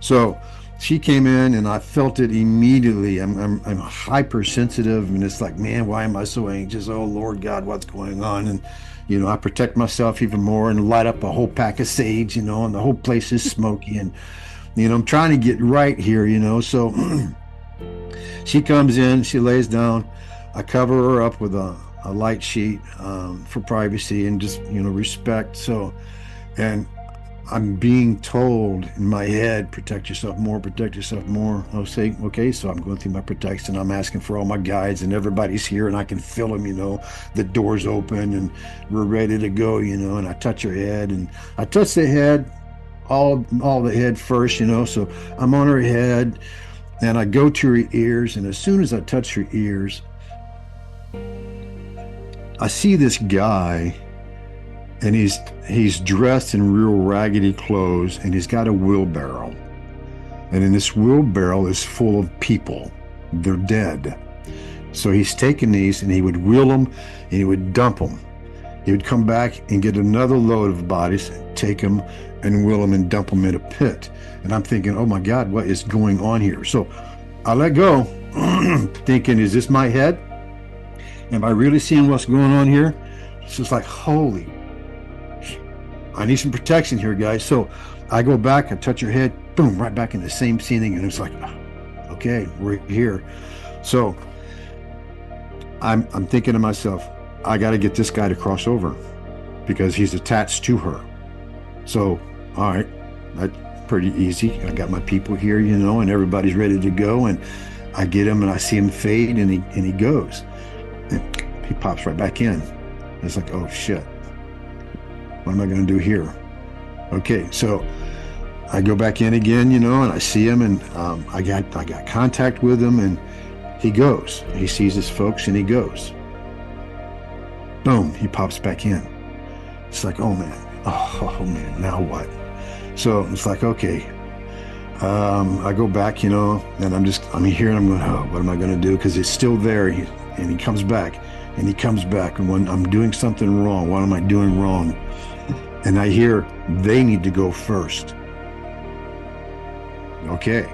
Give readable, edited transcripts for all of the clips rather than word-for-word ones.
So she came in and I felt it immediately. I'm hypersensitive, and it's like, man, why am I so anxious? Oh Lord God, what's going on? And I protect myself even more and light up a whole pack of sage, and the whole place is smoky, and I'm trying to get right here. So she comes in, she lays down, I cover her up with a light sheet for privacy and just respect. So, and I'm being told in my head, protect yourself more, protect yourself more. I'll say, okay, so I'm going through my protection. I'm asking for all my guides, and everybody's here, and I can feel them. The door's open, and we're ready to go. And I touch her head, and I touch the head, all the head first. So I'm on her head, and I go to her ears, and as soon as I touch her ears, I see this guy, and he's dressed in real raggedy clothes, and he's got a wheelbarrow. And in this wheelbarrow is full of people. They're dead. So he's taking these, and he would wheel them, and he would dump them. He would come back and get another load of bodies, take them, and wheel them and dump them in a pit. And I'm thinking, oh my God, what is going on here? So I let go, thinking, is this my head? Am I really seeing what's going on here? It's just like, holy, I need some protection here, guys. So I go back, I touch her head, boom, right back in the same scene. And it's like, okay, we're here. So I'm thinking to myself, I got to get this guy to cross over because he's attached to her. So, all right, that's pretty easy. I got my people here, and everybody's ready to go. And I get him, and I see him fade, and he goes. And he pops right back in. It's like, oh shit, what am I going to do here? Okay, so I go back in again, and I see him, and I got contact with him, and he goes. He sees his folks, and he goes. Boom, he pops back in. It's like, oh man, now what? So it's like, okay. I go back, and I'm here, and I'm going, oh, what am I going to do? Because it's still there, and he comes back, and when I'm doing something wrong, what am I doing wrong? And I hear they need to go first. Okay,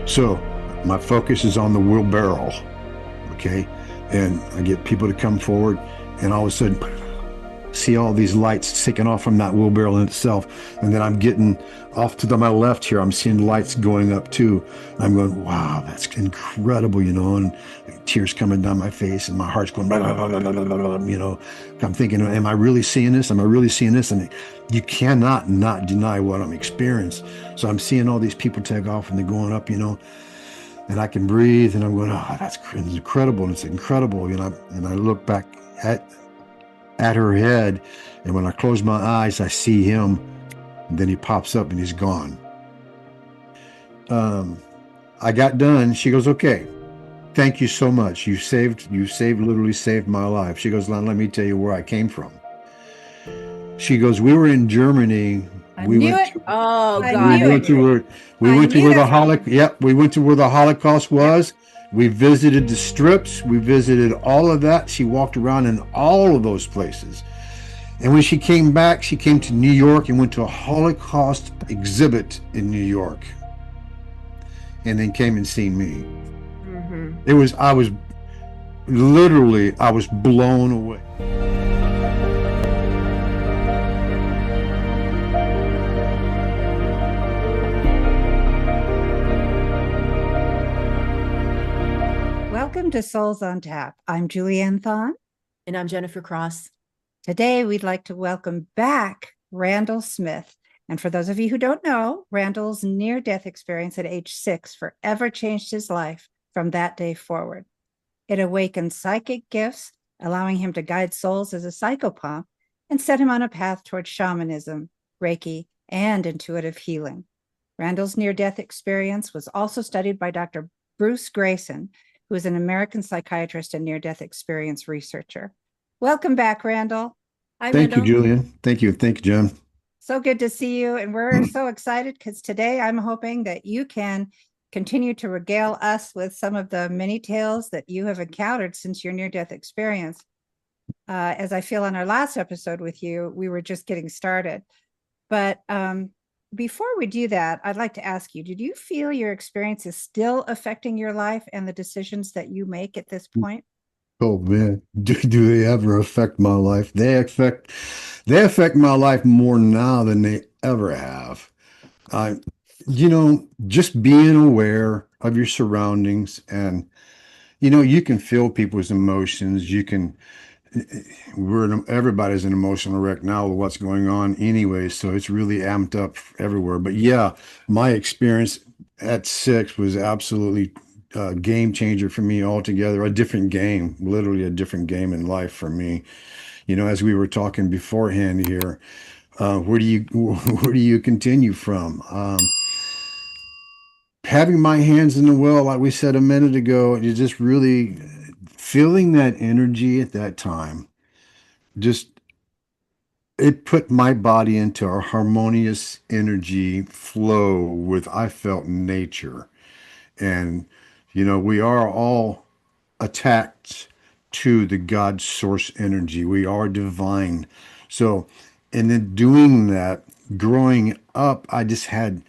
so my focus is on the wheelbarrow. Okay, and I get people to come forward, and all of a sudden, see all these lights taking off from that wheelbarrow in itself. And then I'm getting off to my left here. I'm seeing lights going up too. I'm going, wow, that's incredible, and tears coming down my face, and my heart's going, blah, blah, blah, blah, blah, blah, blah. I'm thinking, am I really seeing this? Am I really seeing this? And you cannot not deny what I'm experiencing. So I'm seeing all these people take off, and they're going up, and I can breathe, and I'm going, oh, that's incredible. And it's incredible. And I look back at her head, and when I close my eyes, I see him, and then he pops up and he's gone. I got done. She goes, okay, thank you so much. You literally saved my life. She goes, Lon, let me tell you where I came from. She goes, we were in Germany. I knew it. Oh We God. went to where we went to where the Holocaust was. We visited the strips. We visited all of that. She walked around in all of those places. And when she came back, she came to New York and went to a Holocaust exhibit in New York. And then came and seen me. Mm-hmm. I was blown away. Welcome to Souls on Tap. I'm Julianne Thon. And I'm Jennifer Cross. Today, we'd like to welcome back Randall Smith. And for those of you who don't know, Randall's near-death experience at age 6 forever changed his life from that day forward. It awakened psychic gifts, allowing him to guide souls as a psychopomp, and set him on a path towards shamanism, Reiki, and intuitive healing. Randall's near-death experience was also studied by Dr. Bruce Grayson, who is an American psychiatrist and near-death experience researcher. Welcome back, Randall. Hi, Thank Randall. you, Julian. Thank you, Jen. So good to see you. And we're so excited because today I'm hoping that you can continue to regale us with some of the many tales that you have encountered since your near-death experience. As I feel on our last episode with you, we were just getting started. But before we do that, I'd like to ask you, did you feel your experience is still affecting your life and the decisions that you make at this point? Oh man, do they ever affect my life? They affect my life more now than they ever have. I, just being aware of your surroundings, and you can feel people's emotions. Everybody's an emotional wreck now with what's going on anyway, so it's really amped up everywhere. But yeah, my experience at 6 was absolutely a game changer for me altogether. A different game, literally a different game in life for me. As we were talking beforehand here, where do you where do you continue from? Having my hands in the well, like we said a minute ago, you just really feeling that energy at that time. Just it put my body into a harmonious energy flow with I felt nature. And we are all attached to the God source energy. We are divine. So, and then doing that, growing up, I just had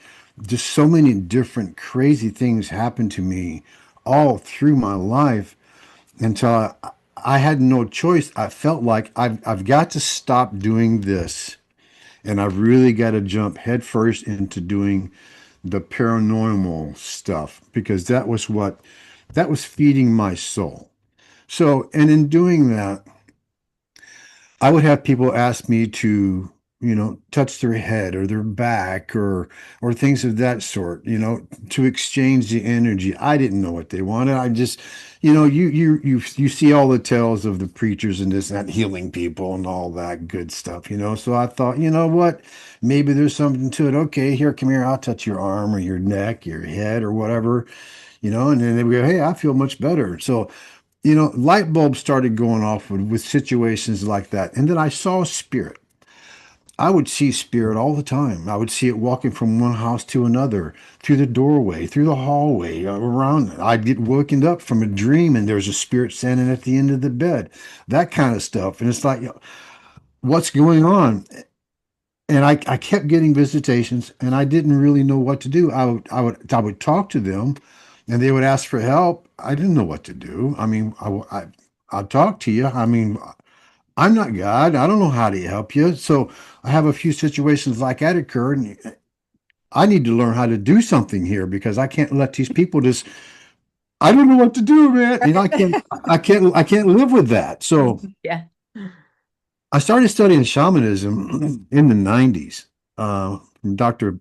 just so many different crazy things happen to me all through my life until I had no choice. I felt like I've got to stop doing this, and I've really got to jump headfirst into doing the paranormal stuff because that was feeding my soul. So, and in doing that, I would have people ask me to, touch their head or their back or things of that sort, to exchange the energy. I didn't know what they wanted. I just, you see all the tales of the preachers and this and that healing people and all that good stuff, So I thought, you know what? Maybe there's something to it. Okay, here, come here. I'll touch your arm or your neck, your head or whatever, and then they would go, hey, I feel much better. So light bulbs started going off with situations like that. And then I saw spirit. I would see spirit all the time. I would see it walking from one house to another, through the doorway, through the hallway, around. I'd get woken up from a dream and there's a spirit standing at the end of the bed, that kind of stuff. And it's like, what's going on? And I kept getting visitations and I didn't really know what to do. I would talk to them and they would ask for help. I didn't know what to do. I mean, I'll talk to you. I mean, I'm not God. I don't know how to help you. So I have a few situations like that occur, and I need to learn how to do something here because I can't let these people just. I don't know what to do, man. I can't live with that. So Yeah. I started studying shamanism in the '90s. Dr.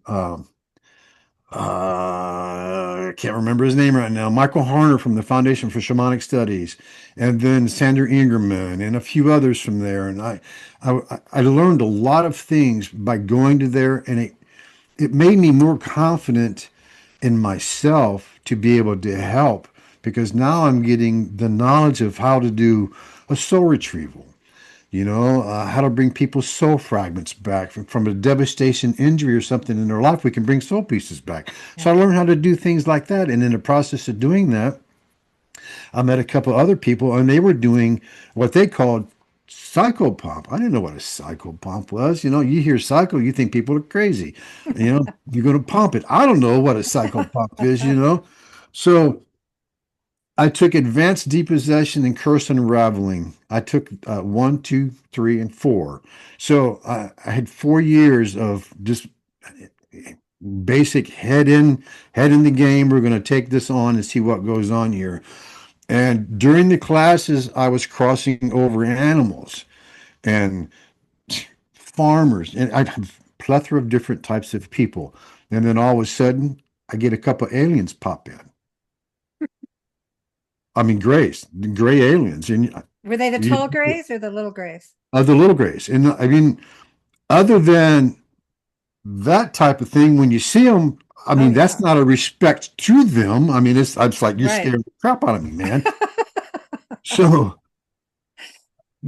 I can't remember his name right now. Michael Harner from the Foundation for Shamanic Studies, and then Sandra Ingerman, and a few others from there. And I learned a lot of things by going to there, and it made me more confident in myself to be able to help because now I'm getting the knowledge of how to do a soul retrieval, how to bring people's soul fragments back from a devastation injury or something in their life. We can bring soul pieces back. So I learned how to do things like that. And in the process of doing that, I met a couple other people and they were doing what they called psychopomp. I didn't know what a psychopomp was. You hear psycho, you think people are crazy. You're going to pump it. I don't know what a psychopomp is. So I took advanced depossession and curse unraveling. I took 1, 2, 3, and 4. So I had 4 years of just basic head in the game. We're going to take this on and see what goes on here. And during the classes, I was crossing over animals and farmers, and I have a plethora of different types of people. And then all of a sudden, I get a couple aliens pop in. I mean, gray aliens, and Were they the tall grays or the little grays? the little grays. And I mean, other than that type of thing, when you see them, I mean, that's not a respect to them. I mean, it's like you scared the crap out of me, man. So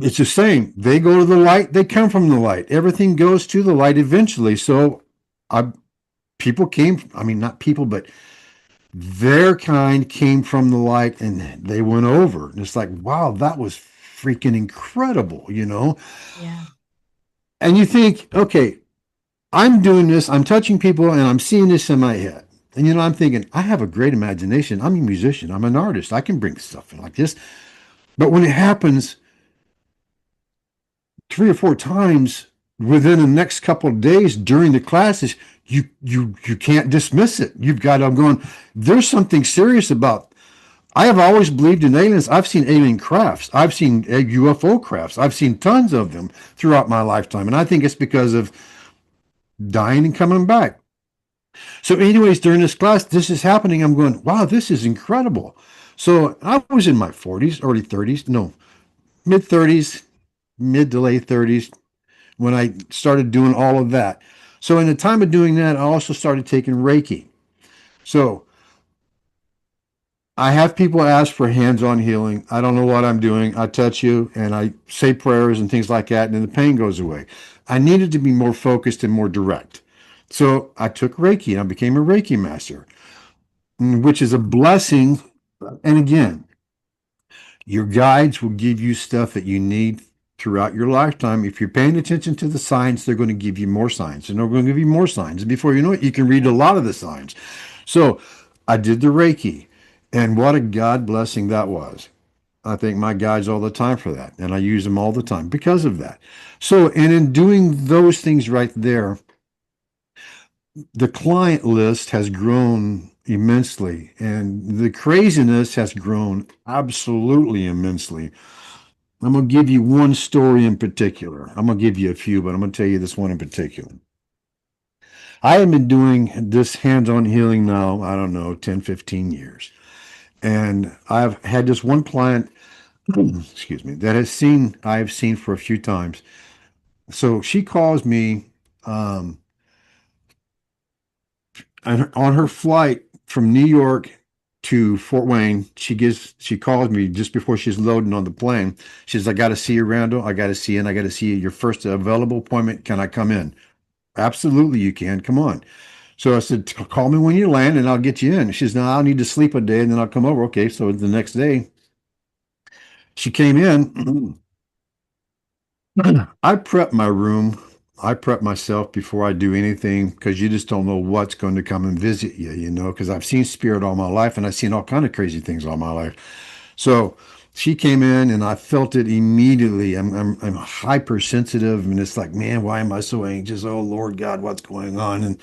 it's the same. They go to the light. They come from the light. Everything goes to the light eventually. So people came. I mean, not people, but their kind came from the light and they went over. And it's like, wow, that was freaking incredible, Yeah. And you think, okay, I'm doing this, I'm touching people, and I'm seeing this in my head. And I'm thinking, I have a great imagination. I'm a musician, I'm an artist. I can bring stuff in like this. But when it happens 3 or 4 times within the next couple of days during the classes, you can't dismiss it. You've got to go, there's something serious about. I have always believed in aliens. I've seen alien crafts. I've seen UFO crafts. I've seen tons of them throughout my lifetime. And I think it's because of dying and coming back. So anyways, during this class, this is happening. I'm going, wow, this is incredible. So I was in my 40s, early 30s, no, mid 30s, mid to late 30s when I started doing all of that. So in the time of doing that, I also started taking Reiki. So I have people ask for hands-on healing. I don't know what I'm doing. I touch you and I say prayers and things like that, and then the pain goes away. I needed to be more focused and more direct. So I took Reiki and I became a Reiki master, which is a blessing. And again, your guides will give you stuff that you need throughout your lifetime. If you're paying attention to the signs, they're going to give you more signs, and they're going to give you more signs. And before you know it, you can read a lot of the signs. So I did the Reiki, and what a God blessing that was. I thank my guides all the time for that, and I use them all the time because of that. So, and in doing those things right there, the client list has grown immensely, and the craziness has grown absolutely immensely. I'm going to give you one story in particular. I'm going to give you a few, but I'm going to tell you this one in particular. I have been doing this hands-on healing now, I don't know, 10, 15 years. And I've had this one client, excuse me, that I have seen for a few times. So she calls me on her flight from New York to Fort Wayne. She calls me just before she's loading on the plane. She says, I got to see you, Randall. I got to see you, and I got to see you. Your first available appointment. Can I come in? Absolutely, you can. Come on. So I said, call me when you land and I'll get you in. She says, no, I'll need to sleep a day and then I'll come over. Okay. So the next day she came in. I prep my room. I prep myself before I do anything because you just don't know what's going to come and visit you, because I've seen spirit all my life and I've seen all kind of crazy things all my life. So she came in and I felt it immediately. I'm hypersensitive, and it's like, man, why am I so anxious? Oh Lord God, what's going on? And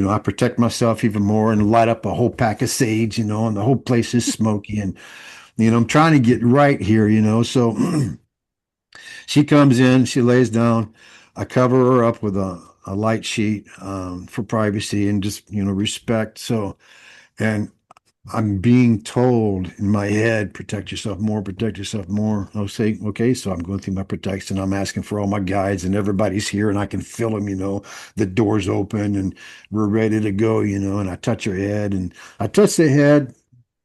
I protect myself even more and light up a whole pack of sage, and the whole place is smoky, and I'm trying to get right here, So she comes in, she lays down. I cover her up with a light sheet for privacy and just respect. So, and I'm being told in my head, protect yourself more, protect yourself more. I'll say, okay, so I'm going through my protection. I'm asking for all my guides, and everybody's here and I can feel them, the door's open and we're ready to go, and I touch her head, and I touch the head,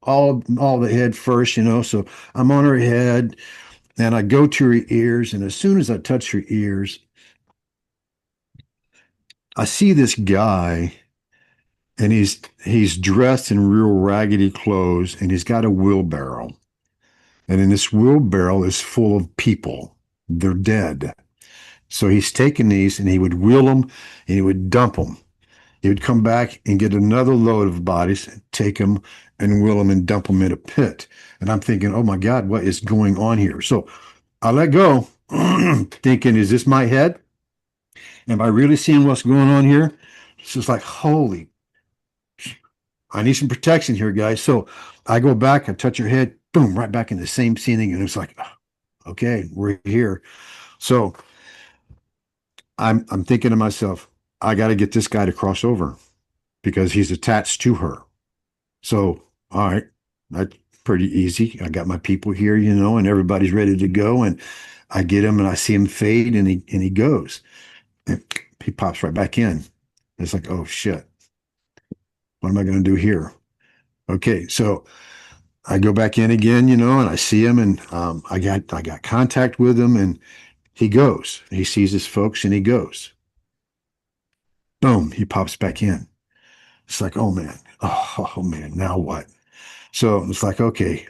all the head first, so I'm on her head and I go to her ears. And as soon as I touch her ears, I see this guy, and he's dressed in real raggedy clothes, and he's got a wheelbarrow. And in this wheelbarrow is full of people. They're dead. So he's taking these and he would wheel them and he would dump them. He would come back and get another load of bodies, take them and wheel them and dump them in a pit. And I'm thinking, oh my God, what is going on here? So I let go, thinking, is this my head? Am I really seeing what's going on here? It's just like, holy, I need some protection here, guys. So I go back, I touch her head, boom, right back in the same scene. And it's like, okay, we're here. So I'm thinking to myself, I got to get this guy to cross over because he's attached to her. So, all right, that's pretty easy. I got my people here, and everybody's ready to go. And I get him and I see him fade, and he goes. And he pops right back in. It's like, oh shit. What am I going to do here? Okay, so I go back in again, and I see him, and I got contact with him, and he goes. He sees his folks, and he goes. Boom, he pops back in. It's like, oh man, now what? So it's like, okay.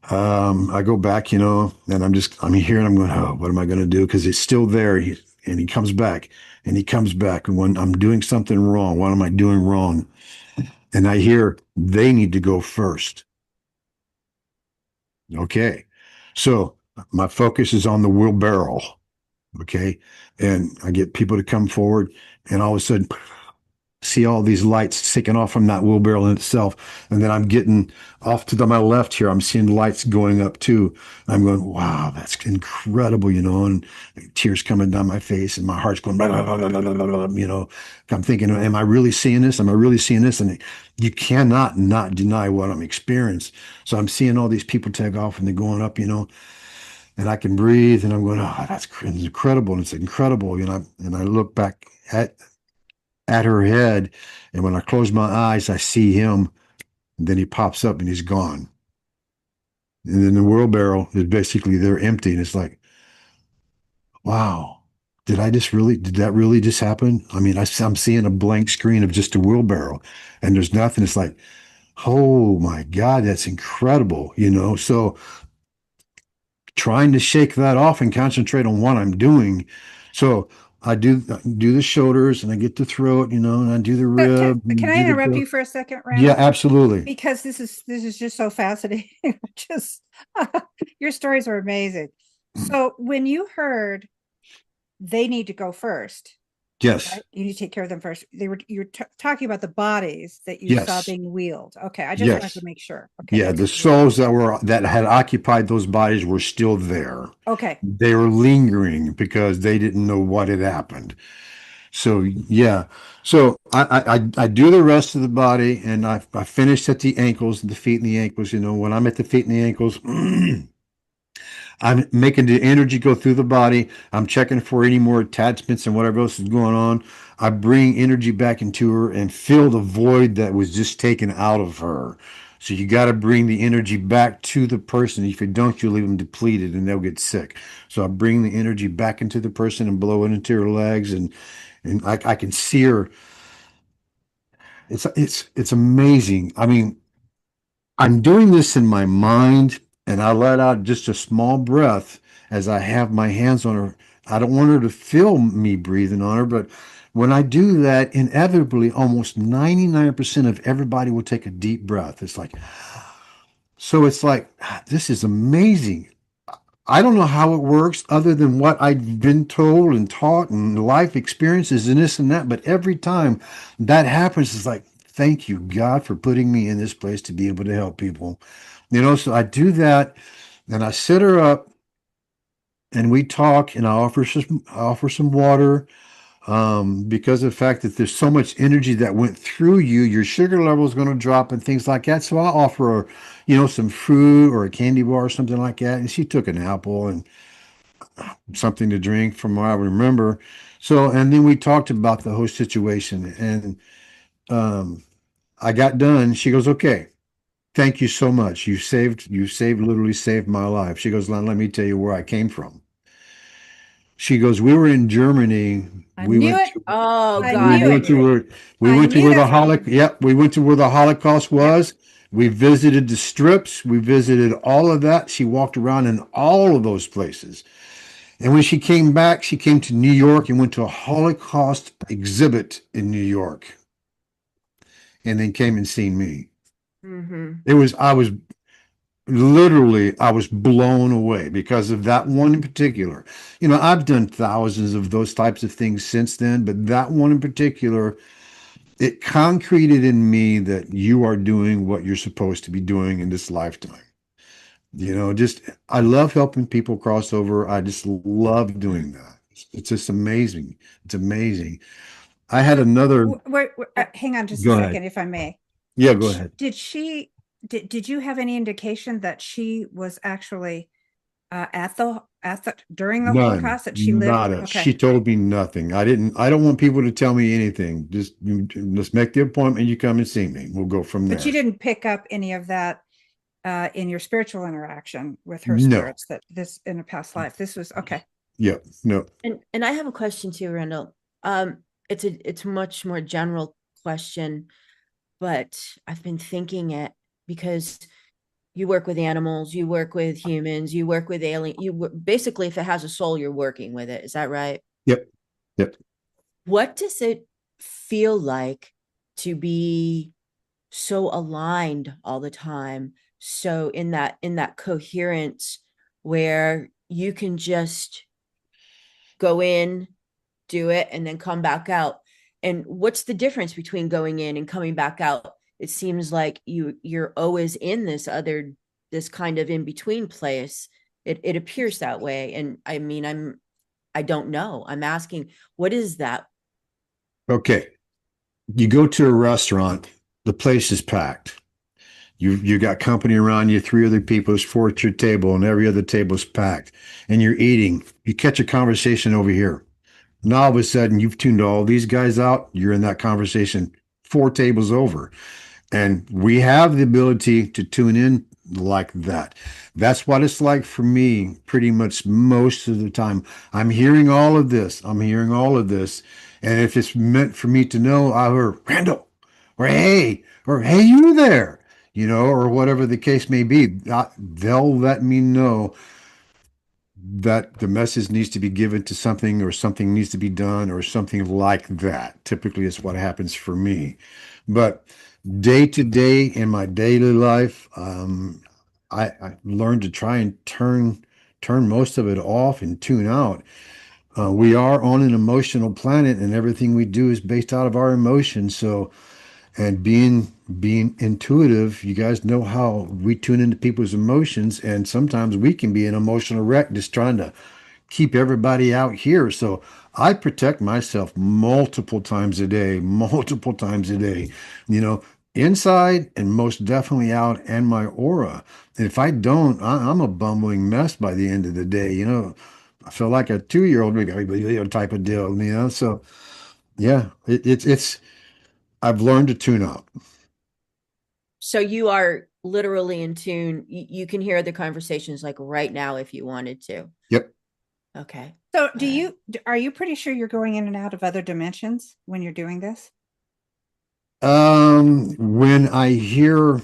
I go back, and I'm here, and I'm going, oh, what am I going to do? Because it's still there. and he comes back and he comes back. And when I'm doing something wrong, what am I doing wrong? And I hear they need to go first. Okay. So my focus is on the wheelbarrow. Okay. And I get people to come forward, and all of a sudden, see all these lights taking off from that wheelbarrow in itself. And then I'm getting off to my left here. I'm seeing lights going up too. I'm going, wow, that's incredible, and tears coming down my face and my heart's going, blah, blah, blah, blah, blah, blah, I'm thinking, am I really seeing this? Am I really seeing this? And you cannot not deny what I'm experiencing. So I'm seeing all these people take off and they're going up, and I can breathe, and I'm going, oh, that's incredible. And it's incredible. And I look back at her head, and when I close my eyes, I see him, and then he pops up and he's gone. And then the wheelbarrow is basically they're empty, and it's like, wow, did that really just happen? I mean, I'm seeing a blank screen of just a wheelbarrow, and there's nothing. It's like, oh my God, that's incredible, So trying to shake that off and concentrate on what I'm doing. So I do the shoulders, and I get the throat, and I do the rib. Can I interrupt you for a second, Randall? Yeah, absolutely. Because this is just so fascinating. Just your stories are amazing. So when you heard they need to go first, yes, right? You need to take care of them first. You're talking about the bodies that you saw being wheeled. Okay, I just wanted to make sure. Okay. Yeah, the souls that had occupied those bodies were still there. Okay. They were lingering because they didn't know what had happened. So yeah, so I do the rest of the body, and I finished at the ankles, the feet and the ankles. When I'm at the feet and the ankles. I'm making the energy go through the body. I'm checking for any more attachments and whatever else is going on. I bring energy back into her and fill the void that was just taken out of her. So you got to bring the energy back to the person. If you don't, you leave them depleted and they'll get sick. So I bring the energy back into the person and blow it into her legs, and I can see her. It's amazing. I mean, I'm doing this in my mind, and I let out just a small breath as I have my hands on her. I don't want her to feel me breathing on her, but when I do that, inevitably, almost 99% of everybody will take a deep breath. It's like, this is amazing. I don't know how it works other than what I've been told and taught and life experiences and this and that. But every time that happens, it's like, thank you, God, for putting me in this place to be able to help people. So I do that, and I sit her up, and we talk, and I offer some water, because of the fact that there's so much energy that went through you, your sugar level is going to drop and things like that. So I offer her, some fruit or a candy bar or something like that. And she took an apple and something to drink from what I remember. So, and then we talked about the whole situation, and I got done. She goes, okay, thank you so much. Literally saved my life. She goes, let me tell you where I came from. She goes, we were in Germany. We went to where the Holocaust was. Yeah. We visited the strips. We visited all of that. She walked around in all of those places. And when she came back, she came to New York and went to a Holocaust exhibit in New York. And then came and seen me. Mm-hmm. I was blown away because of that one in particular. I've done thousands of those types of things since then, but that one in particular, it concreted in me that you are doing what you're supposed to be doing in this lifetime. I love helping people cross over. I just love doing that. It's just amazing. It's amazing. I had another. Hang on just a second, if I may. Yeah, go ahead. Did you have any indication that she was actually during the Holocaust, that she lived? Okay. She told me nothing. I don't want people to tell me anything. Let's make the appointment. You come and see me. We'll go from there. But you didn't pick up any of that in your spiritual interaction with her spirits, that this in a past life. This was okay. Yeah. No. And I have a question too, Randall. It's a much more general question, but I've been thinking it because you work with animals, you work with humans, you work with aliens. Basically, if it has a soul, you're working with it. Is that right? Yep. Yep. What does it feel like to be so aligned all the time? So in that coherence where you can just go in, do it, and then come back out. And what's the difference between going in and coming back out? It seems like you're always in this kind of in between place. It appears that way. And I mean, I don't know. I'm asking, what is that? Okay. You go to a restaurant, the place is packed. You got company around you, three other people, there's four at your table, and every other table's packed. And you're eating. You catch a conversation over here. Now all of a sudden you've tuned all these guys out. You're in that conversation four tables over. And we have the ability to tune in like that. That's what it's like for me pretty much most of the time. I'm hearing all of this. I'm hearing all of this. And if it's meant for me to know, I hear Randall or hey, you there, or whatever the case may be. They'll let me know that the message needs to be given to something or something needs to be done or something like that. Typically, is what happens for me. But day to day in my daily life, I learned to try and turn most of it off and tune out. We are on an emotional planet, and everything we do is based out of our emotions. So, and being intuitive, you guys know how we tune into people's emotions, and sometimes we can be an emotional wreck just trying to keep everybody out here. So I protect myself multiple times a day, multiple times a day, you know, inside and most definitely out, and my aura. And if I don't, I'm a bumbling mess by the end of the day. I feel like a 2-year-old type of deal. So yeah, it's I've learned to tune out. So you are literally in tune. You can hear the conversations like right now if you wanted to. Yep. Okay. So All right. are you pretty sure you're going in and out of other dimensions when you're doing this? When I hear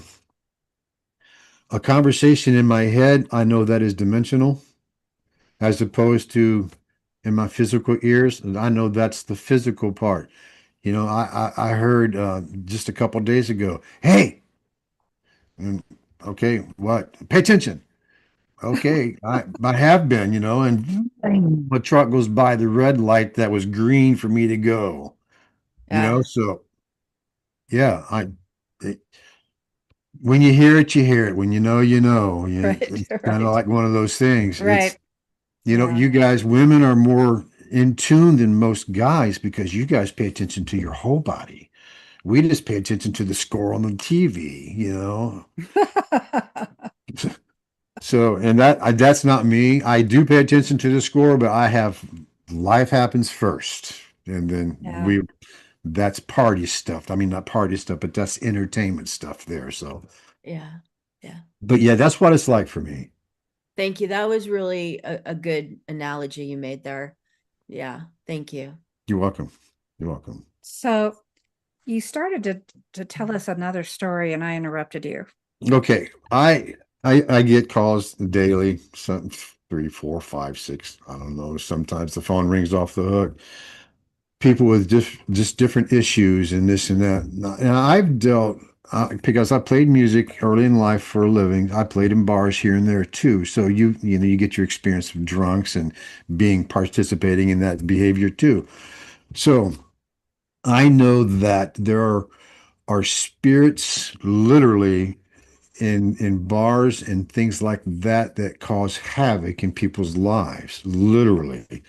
a conversation in my head, I know that is dimensional, as opposed to in my physical ears. I know that's the physical part. I heard just a couple days ago, hey, mm, okay, what? Pay attention. Okay, I have been, and a truck goes by the red light that was green for me to go, Yeah. so yeah, it, when you hear it, you hear it. When you know, you know. Right, It's kind of right, like one of those things. right. Yeah. You guys, women are more in tune than most guys because you guys pay attention to your whole body. We just pay attention to the score on the TV. So, and that's not me. I do pay attention to the score, but I have life happens first, and then Yeah. that's party stuff. I mean, not party stuff, but that's entertainment stuff there. So, Yeah. Yeah. but yeah, that's what it's like for me. Thank you. That was really a good analogy you made there. Yeah. Thank you. You're welcome. You're welcome. So you started to tell us another story and I interrupted you. Okay, I get calls daily, some three, four, five, six. I don't know. Sometimes the phone rings off the hook. People with just different issues and this and that. And I've dealt because I played music early in life for a living. I played in bars here and there too. So you get your experience of drunks and being participating in that behavior too. So I know that there are spirits literally in bars and things like that cause havoc in people's lives, literally.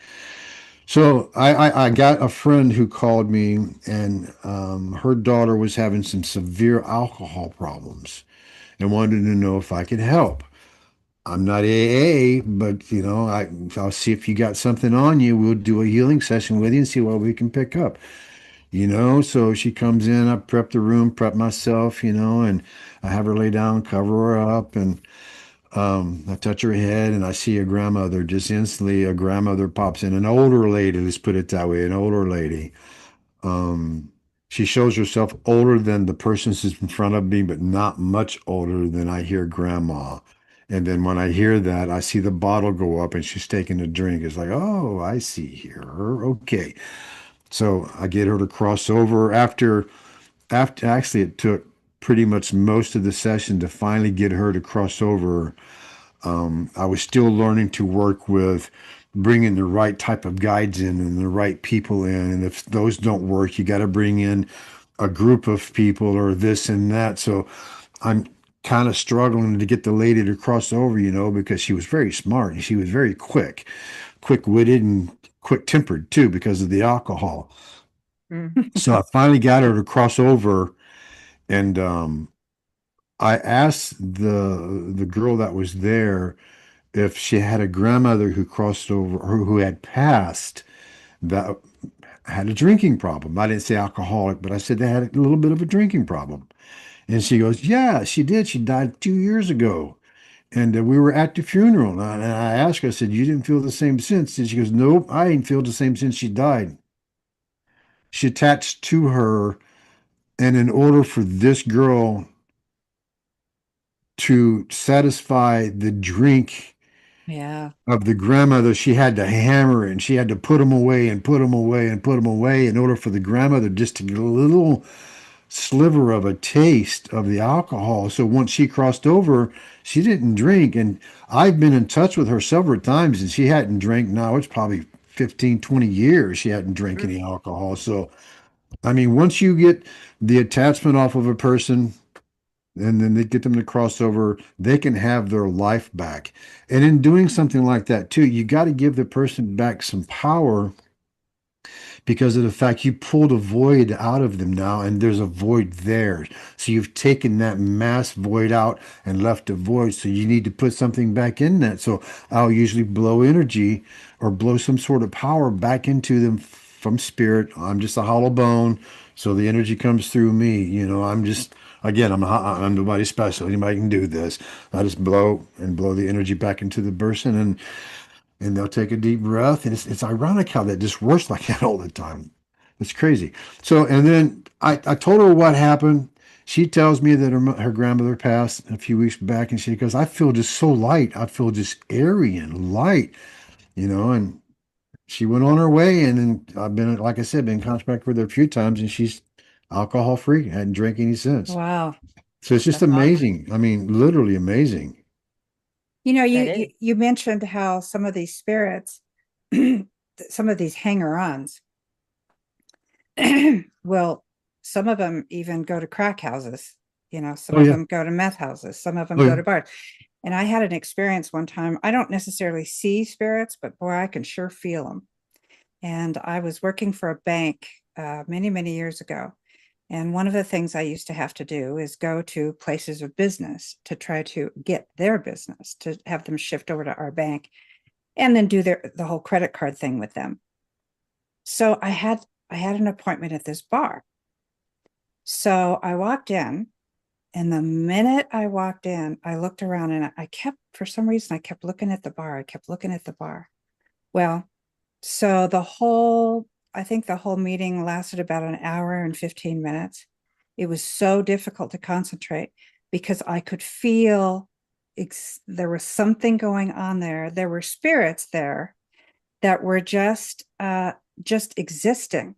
So I got a friend who called me, and her daughter was having some severe alcohol problems and wanted to know if I could help. I'm not AA, but I'll see if you got something on you. We'll do a healing session with you and see what we can pick up. So she comes in, I prep the room, prep myself, and I have her lay down, cover her up, and I touch her head, and I see a grandmother. Just instantly, a grandmother pops in, an older lady, let's put it that way, an older lady. Um, she shows herself older than the person who's in front of me, but not much older than I hear grandma. And then when I hear that, I see the bottle go up and she's taking a drink. It's like, oh, I see here. Okay. So I get her to cross over after actually it took pretty much most of the session to finally get her to cross over. I was still learning to work with bringing the right type of guides in and the right people in. And if those don't work, you got to bring in a group of people or this and that. So I'm kind of struggling to get the lady to cross over, because she was very smart and she was very quick-witted and quick-tempered too because of the alcohol. Mm. So I finally got her to cross over, and I asked the girl that was there if she had a grandmother who crossed over or who had passed that had a drinking problem. I didn't say alcoholic, but I said they had a little bit of a drinking problem. And she goes, "Yeah, she did. She died 2 years ago." And we were at the funeral. And I asked her, I said, "You didn't feel the same since?" And she goes, "Nope, I didn't feel the same since she died." She attached to her. And in order for this girl to satisfy the drink Yeah. of the grandmother, she had to hammer it and she had to put them away and put them away and put them away in order for the grandmother just to get a little sliver of a taste of the alcohol. So once she crossed over, she didn't drink. And I've been in touch with her several times and she hadn't drank now. It's probably 15, 20 years she hadn't drank Mm. any alcohol. So, I mean, once you get the attachment off of a person, and then they get them to cross over, they can have their life back. And in doing something like that too, you got to give the person back some power because of the fact you pulled a void out of them now, and there's a void there. So you've taken that mass void out and left a void. So you need to put something back in that. So I'll usually blow energy or blow some sort of power back into them from spirit. I'm just a hollow bone. So the energy comes through me. I'm just, again, I'm nobody special. Anybody can do this. I just blow the energy back into the person, and they'll take a deep breath. And it's ironic how that just works like that all the time. It's crazy. So, and then I told her what happened. She tells me that her grandmother passed a few weeks back, and she goes, "I feel just so light. I feel just airy and light, and she went on her way. And then I've been, like I said, been in contact with her a few times, and she's alcohol free, hadn't drank any since. Wow. So it's just That's awesome. amazing. I mean, literally amazing. You know, That you mentioned how some of these spirits, some of these hanger-ons, well, some of them even go to crack houses. Some Oh of yeah. them go to meth houses. Some of them Oh go yeah. to bars. And I had an experience one time. I don't necessarily see spirits, but boy, I can sure feel them. And I was working for a bank many, many years ago. And one of the things I used to have to do is go to places of business to try to get their business, to have them shift over to our bank and then do the whole credit card thing with them. So I had an appointment at this bar. So I walked in, and the minute I walked in, I looked around and for some reason, I kept looking at the bar. I kept looking at the bar. Well, so I think the whole meeting lasted about an hour and 15 minutes. It was so difficult to concentrate because I could feel there was something going on there. There were spirits there that were just existing,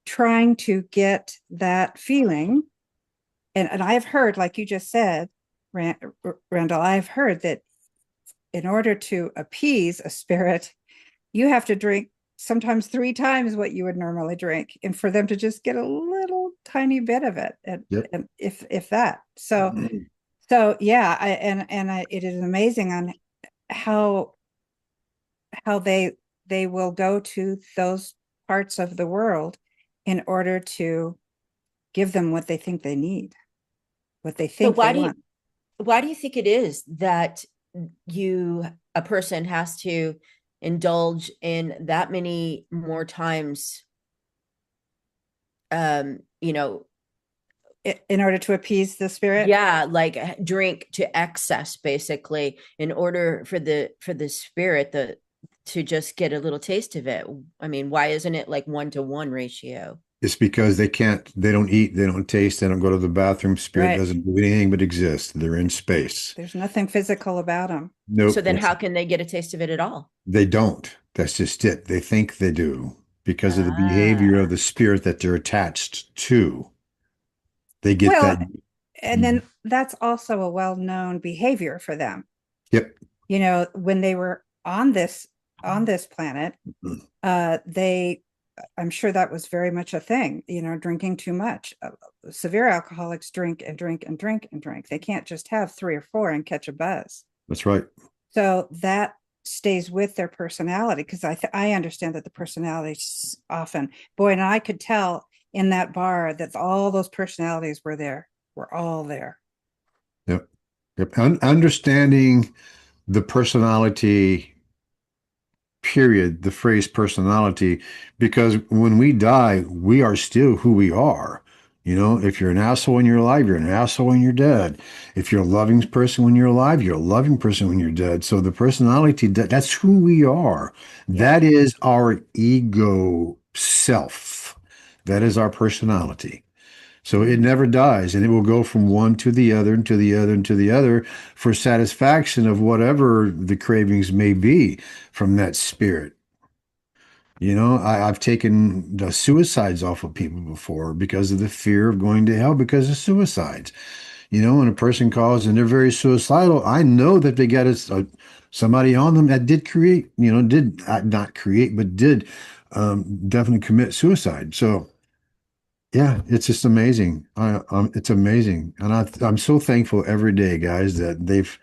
trying to get that feeling. And I've heard, like you just said, Randall, I've heard that in order to appease a spirit, you have to drink sometimes 3 times what you would normally drink, and for them to just get a little tiny bit of it, Yep. and if that. So yeah, it is amazing on how they will go to those parts of the world in order to give them what they think they need, what they So think they want. why do you think it is that a person has to indulge in that many more times, in order to appease the spirit? yeah, like drink to excess, basically, in order for the spirit to just get a little taste of it? I mean, why isn't it like 1-to-1 ratio? It's because they don't eat, they don't taste, they don't go to the bathroom. Spirit Right. doesn't do anything but exist. They're in space. There's nothing physical about them. So Nope, then how can they get a taste of it at all? they don't. That's just it. They think they do because of the behavior of Ah. the spirit that they're attached to. They get that. Well, and then that's also a well-known behavior for them. Yep. When they were on this planet, they I'm sure that was very much a thing, drinking too much. Severe alcoholics drink and drink and drink and drink. They can't just have three or four and catch a buzz. That's right. So that stays with their personality, because I understand that the personalities often, boy, and I could tell in that bar that all those personalities were all there. Yep. Yep. Understanding the personality, period, the phrase personality, because when we die, we are still who we are. If you're an asshole when you're alive, you're an asshole when you're dead. If you're a loving person when you're alive, you're a loving person when you're dead. So the personality, that's who we are. Yeah. That is our ego self. That is our personality. So it never dies, and it will go from one to the other and to the other and to the other for satisfaction of whatever the cravings may be from that spirit. I've taken the suicides off of people before because of the fear of going to hell because of suicides. When a person calls and they're very suicidal, I know that they got somebody on them that did create, did not create, but did definitely commit suicide. So, yeah, it's just amazing. It's amazing, and I'm so thankful every day, guys, that they've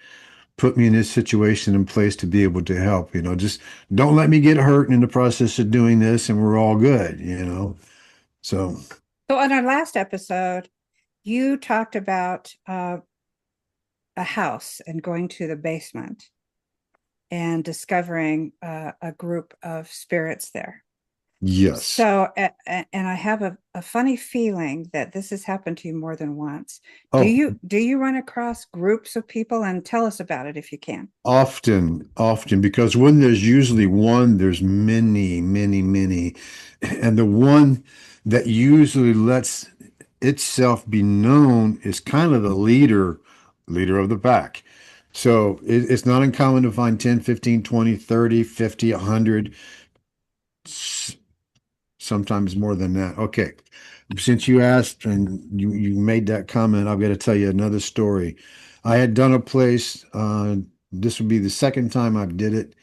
put me in this situation and place to be able to help. Just don't let me get hurt in the process of doing this, and we're all good. So So on our last episode, you talked about a house and going to the basement and discovering a group of spirits there. yes. So, and I have a funny feeling that this has happened to you more than once. Do Oh, you run across groups of people? And tell us about it if you can. often, because when there's usually one, there's many, many, many, and the one that usually lets itself be known is kind of the leader of the pack. So it's not uncommon to find 10, 15, 20, 30, 50, 100, sometimes more than that. Okay. Since you asked and you made that comment, I've got to tell you another story. I had done a place, this would be the second time I've did it.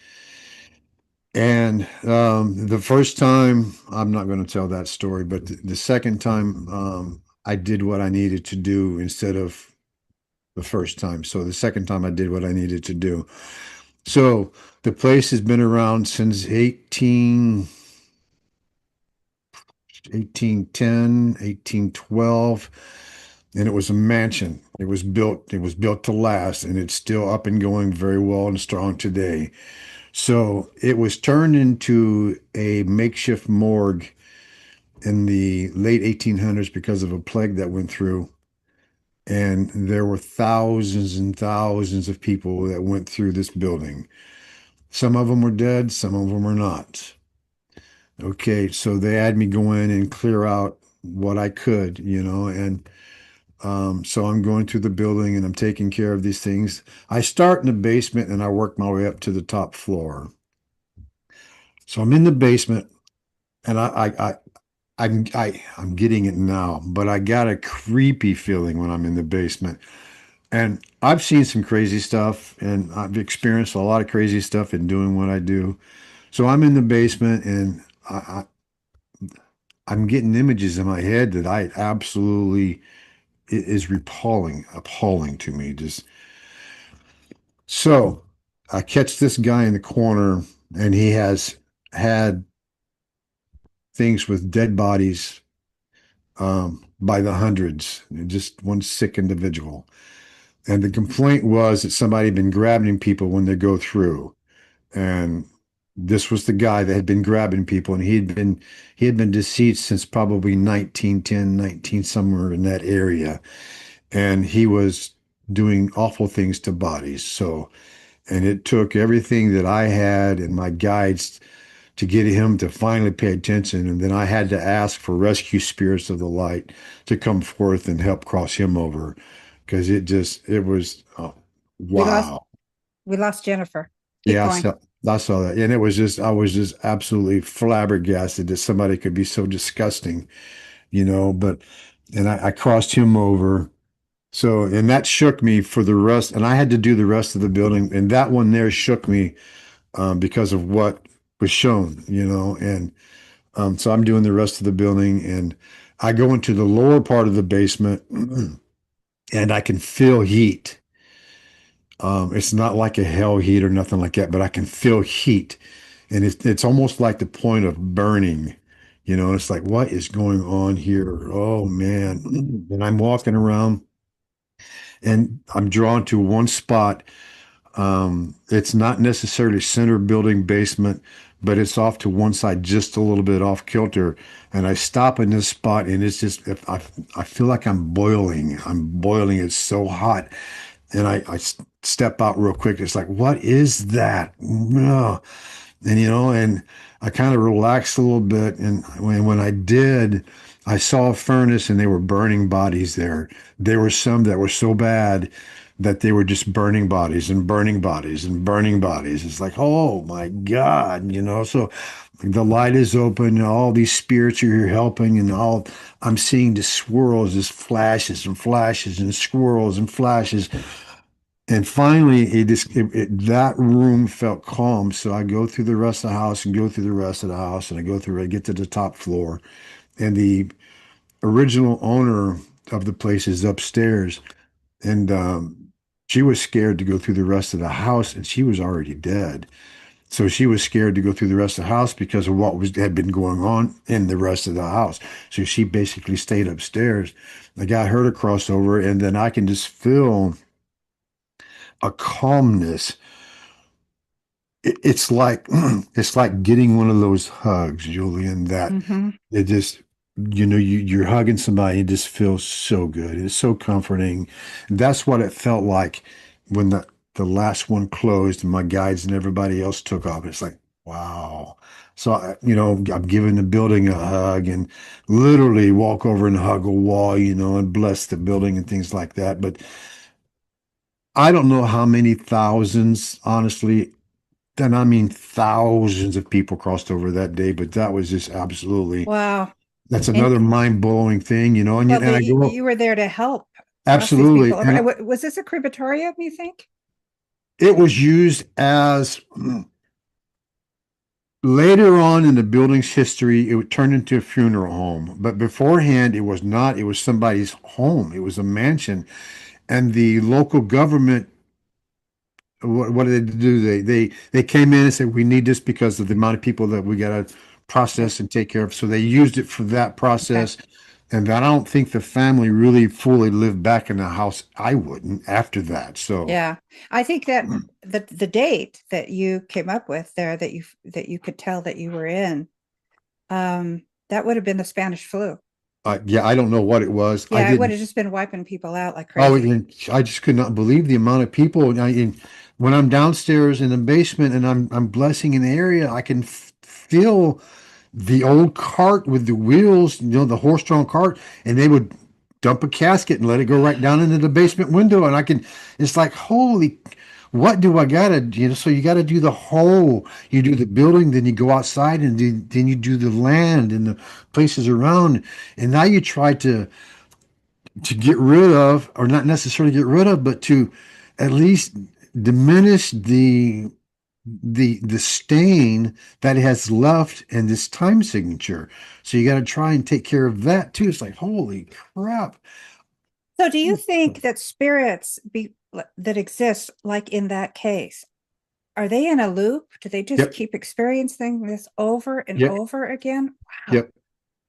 And the first time, I'm not going to tell that story, but the second time, I did what I needed to do instead of the first time. So the second time I did what I needed to do. So the place has been around since 1810, 1812, and it was a mansion. It was built to last, and it's still up and going very well and strong today. So it was turned into a makeshift morgue in the late 1800s because of a plague that went through. And there were thousands and thousands of people that went through this building. Some of them were dead, some of them were not. Okay, so they had me go in and clear out what I could, and so I'm going through the building and I'm taking care of these things. I start in the basement and I work my way up to the top floor. So I'm in the basement and I'm getting it now, but I got a creepy feeling when I'm in the basement. And I've seen some crazy stuff and I've experienced a lot of crazy stuff in doing what I do. So I'm in the basement and I'm getting images in my head that I absolutely it is appalling to me. Just so I catch this guy in the corner, and he has had things with dead bodies by the hundreds, just one sick individual. And the complaint was that somebody had been grabbing people when they go through. And this was the guy that had been grabbing people, and he had been deceased since probably 1910, 19 somewhere in that area. And he was doing awful things to bodies. So, and it took everything that I had and my guides to get him to finally pay attention. And then I had to ask for rescue spirits of the light to come forth and help cross him over because it was, We lost wow. we lost Jennifer. Keep Yeah, going. I saw that. And it was just, I was just absolutely flabbergasted that somebody could be so disgusting, but, and I crossed him over. So, and that shook me for the rest. And I had to do the rest of the building. And that one there shook me because of what was shown, and so I'm doing the rest of the building, and I go into the lower part of the basement, and I can feel heat. It's not like a hell heat or nothing like that, but I can feel heat, and it's almost like the point of burning. It's like, what is going on here? Oh man. And I'm walking around, and I'm drawn to one spot. It's not necessarily center building basement, but it's off to one side, just a little bit off kilter. And I stop in this spot, and it's just, I feel like I'm boiling. I'm boiling. It's so hot. And I step out real quick. It's like, what is that? Ugh. And I kind of relaxed a little bit. And when I did, I saw a furnace and they were burning bodies there. There were some that were so bad that they were just burning bodies and burning bodies and burning bodies. It's like, oh my God. So the light is open, all these spirits are here helping, and all I'm seeing just swirls, just flashes and flashes and swirls and flashes. And finally, that room felt calm. So I go through the rest of the house and go through the rest of the house, and I get to the top floor, and the original owner of the place is upstairs, and she was scared to go through the rest of the house, and she was already dead. So she was scared to go through the rest of the house because of what had been going on in the rest of the house. So she basically stayed upstairs. I got her to cross over, and then I can just feel a calmness. It's like it's like getting one of those hugs, Julian, that Hmm. it just, you're hugging somebody, it just feels so good. It's so comforting. That's what it felt like when the last one closed and my guides and everybody else took off. It's like, wow. So, I'm giving the building a hug and literally walk over and hug a wall, and bless the building and things like that. But I don't know how many thousands, honestly, then I mean thousands of people crossed over that day, but that was just absolutely, Wow. that's And another mind-blowing thing, well, and I go, you were there to help cross these absolutely. people over. And Was this a crematorium, you think? it was used as later on in the building's history, it would turn into a funeral home. But beforehand, it was not, it was somebody's home. It was a mansion. And the local government, what did they do? They came in and said, we need this because of the amount of people that we got to Okay. process and take care of. So they used it for that Okay. process. And I don't think the family really fully lived back in the house. I wouldn't after that. So Yeah. I think that the date that you came up with there that you could tell that you were in, that would have been the Spanish flu. yeah, I don't know what it was. I Yeah, it would didn't. have just been wiping people out like Oh, crazy. and I just could not believe the amount of people. And when I'm downstairs in the basement and I'm blessing an area, I can feel the old cart with the wheels, the horse-drawn cart, and they would dump a casket and let it go right down into the basement window. And it's like, holy, what do I gotta, so you gotta do the whole, you do the building, then you go outside and then you do the land and the places around. And now you try to get rid of, or not necessarily get rid of, but to at least diminish the stain that it has left in this time signature. So you got to try and take care of that too. It's like, holy crap. So do you think that spirits that exist like in that case, are they in a loop? Do they just Yep, keep experiencing this over and yep, over again? Wow.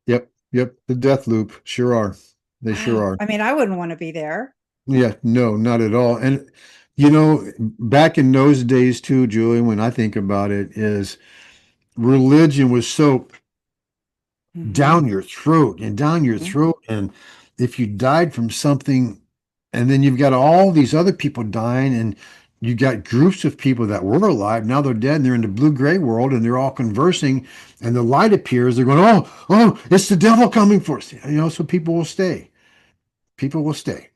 yep, yep. The death loop. Sure are. They sure Wow. are. I mean, I wouldn't want to be there. Yeah, no, not at all. And back in those days too, Julie, when I think about it, is religion was so Hmm. down your throat and down your Hmm. throat. And if you died from something, and then you've got all these other people dying, and you got groups of people that were alive. Now they're dead and they're in the blue gray world and they're all conversing and the light appears. They're going, oh, it's the devil coming for us. So people will stay. People will stay.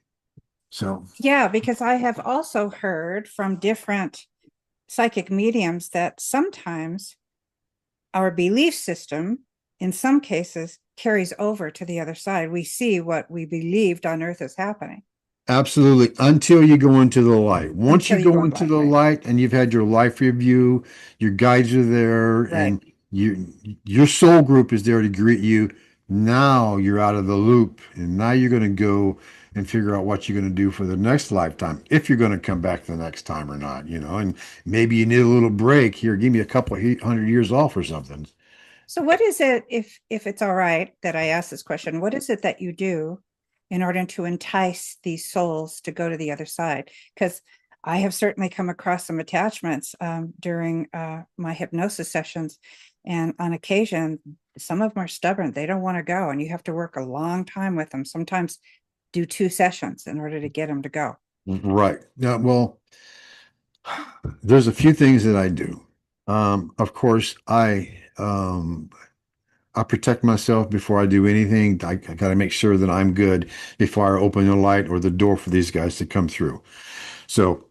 So, Yeah, because I have also heard from different psychic mediums that sometimes our belief system, in some cases, carries over to the other side. We see what we believed on earth is happening. absolutely, until you go into the light. Once you Until you go go into into light, the right? light and you've had your life review, your guides are there, Right. and your soul group is there to greet you. Now you're out of the loop, and now you're going to go and figure out what you're going to do for the next lifetime, if you're going to come back the next time or not. And maybe you need a little break here. Give me a couple of 100 years off or something. So what is it, if it's all right that I ask this question, what is it that you do in order to entice these souls to go to the other side? Because I have certainly come across some attachments during my hypnosis sessions. And on occasion, some of them are stubborn. They don't want to go. And you have to work a long time with them, sometimes do 2 sessions in order to get them to go. Right. Yeah, well, there's a few things that I do. Of course, I protect myself before I do anything. I got to make sure that I'm good before I open the light or the door for these guys to come through. So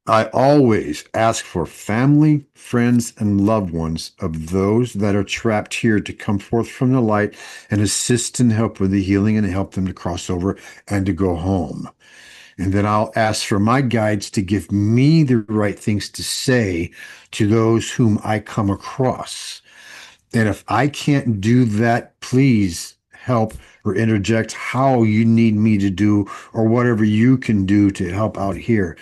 I always ask for family, friends, and loved ones of those that are trapped here to come forth from the light and assist and help with the healing and help them to cross over and to go home. And then I'll ask for my guides to give me the right things to say to those whom I come across. And if I can't do that, please help or interject how you need me to do or whatever you can do to help out here.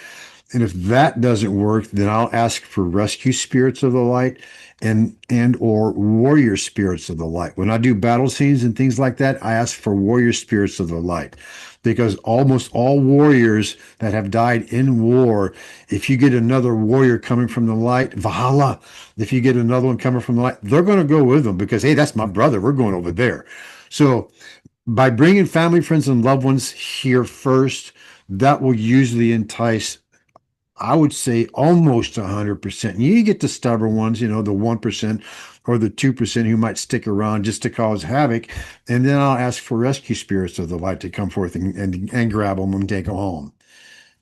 And if that doesn't work, then I'll ask for rescue spirits of the light and or warrior spirits of the light. When I do battle scenes and things like that, I ask for warrior spirits of the light because almost all warriors that have died in war, if you get another warrior coming from the light, Valhalla, if you get another one coming from the light, they're going to go with them because, hey, that's my brother. We're going over there. So by bringing family, friends, and loved ones here first, that will usually entice, I would say, almost 100%. You get the stubborn ones, the 1% or the 2% who might stick around just to cause havoc. And then I'll ask for rescue spirits of the light to come forth and grab them and take them home.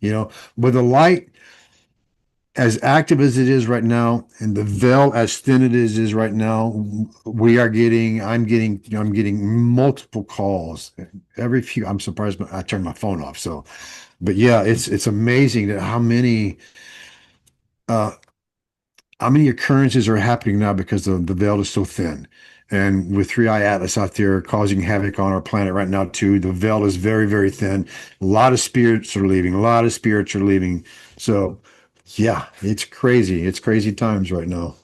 With the light as active as it is right now and the veil as thin it is right now, I'm getting multiple calls every few. I'm surprised, but I turned my phone off. So, but yeah, it's amazing that uh, how many occurrences are happening now because the veil is so thin. And with Three Eye Atlas out there causing havoc on our planet right now, too, the veil is very, very thin. A lot of spirits are leaving. A lot of spirits are leaving. So, yeah, it's crazy. It's crazy times right now.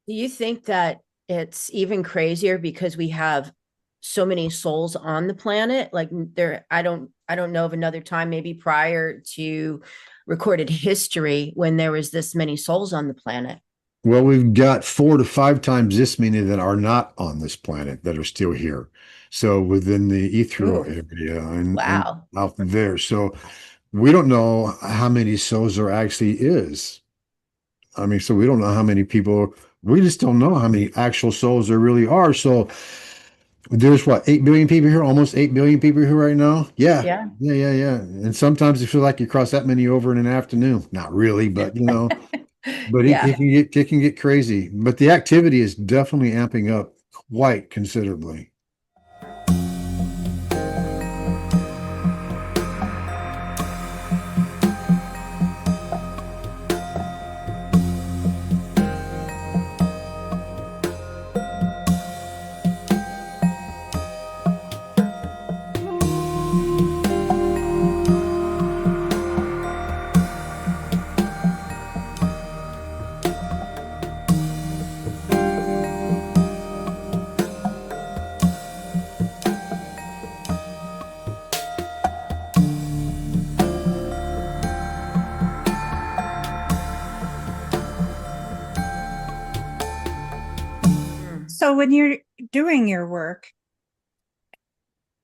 Do you think that it's even crazier because we have so many souls on the planet? Like there, I don't know of another time, maybe prior to recorded history, when there was this many souls on the planet. Well, we've got 4 to 5 times this many that are not on this planet that are still here. So within the ethereal Ooh, area and wow. out there. So we don't know how many souls there actually is. I mean, so we don't know how many people, we just don't know how many actual souls there really are. So there's what, 8 billion people here, almost 8 billion people here right now. Yeah. Yeah. Yeah, yeah, yeah. And sometimes you feel like you cross that many over in an afternoon. Not really, but but it, Yeah. it can get crazy. But the activity is definitely amping up quite considerably. Mm. So when you're doing your work,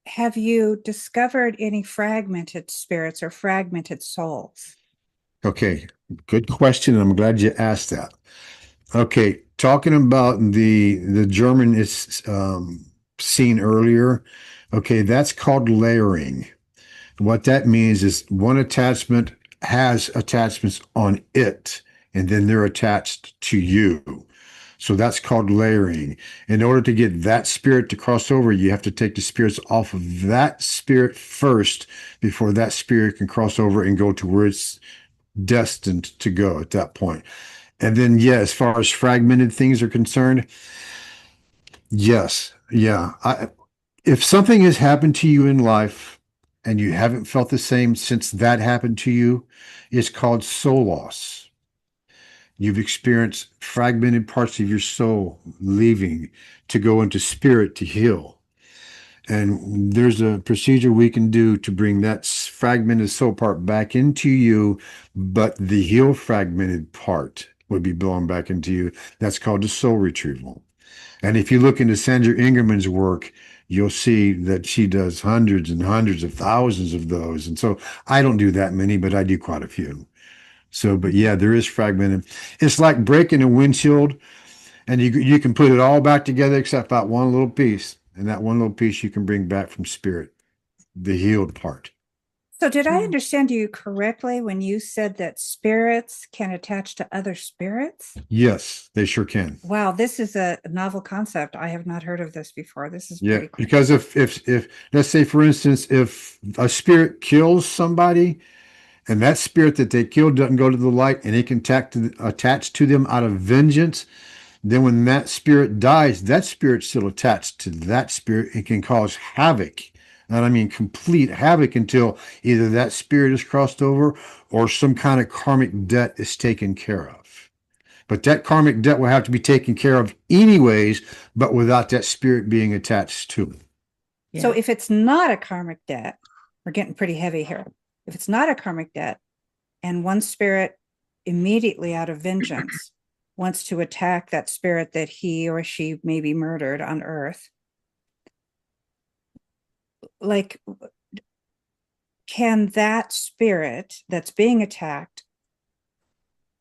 have you discovered any fragmented spirits or fragmented souls? Okay, good question. I'm glad you asked that. Okay, talking about the German is seen earlier. Okay, that's called layering. What that means is one attachment has attachments on it, and then they're attached to you. So that's called layering. In order to get that spirit to cross over, you have to take the spirits off of that spirit first before that spirit can cross over and go to where it's destined to go at that point. And then, yeah, as far as fragmented things are concerned, yes, yeah. If something has happened to you in life and you haven't felt the same since that happened to you, it's called soul loss. You've experienced fragmented parts of your soul leaving to go into spirit to heal. And there's a procedure we can do to bring that fragmented soul part back into you, but the healed fragmented part would be blown back into you. That's called the soul retrieval. And if you look into Sandra Ingerman's work, you'll see that she does hundreds and hundreds of thousands of those. And so I don't do that many, but I do quite a few. So, but yeah, there is fragmented. It's like breaking a windshield, and you can put it all back together except that one little piece. And that one little piece you can bring back from spirit, the healed part. So did I Mm. understand you correctly when you said that spirits can attach to other spirits? Yes, they sure can. Wow, this is a novel concept. I have not heard of this before. This is Yeah, pretty cool. because if let's say for instance, if a spirit kills somebody and that spirit that they killed doesn't go to the light and it can attach to them out of vengeance, then when that spirit dies, that spirit's still attached to that spirit. It can cause havoc. And I mean complete havoc until either that spirit is crossed over or some kind of karmic debt is taken care of. But that karmic debt will have to be taken care of anyways, but without that spirit being attached to it. So Yeah. if it's not a karmic debt, we're getting pretty heavy here. If it's not a karmic debt and one spirit immediately out of vengeance wants to attack that spirit that he or she may be murdered on earth, like, can that spirit that's being attacked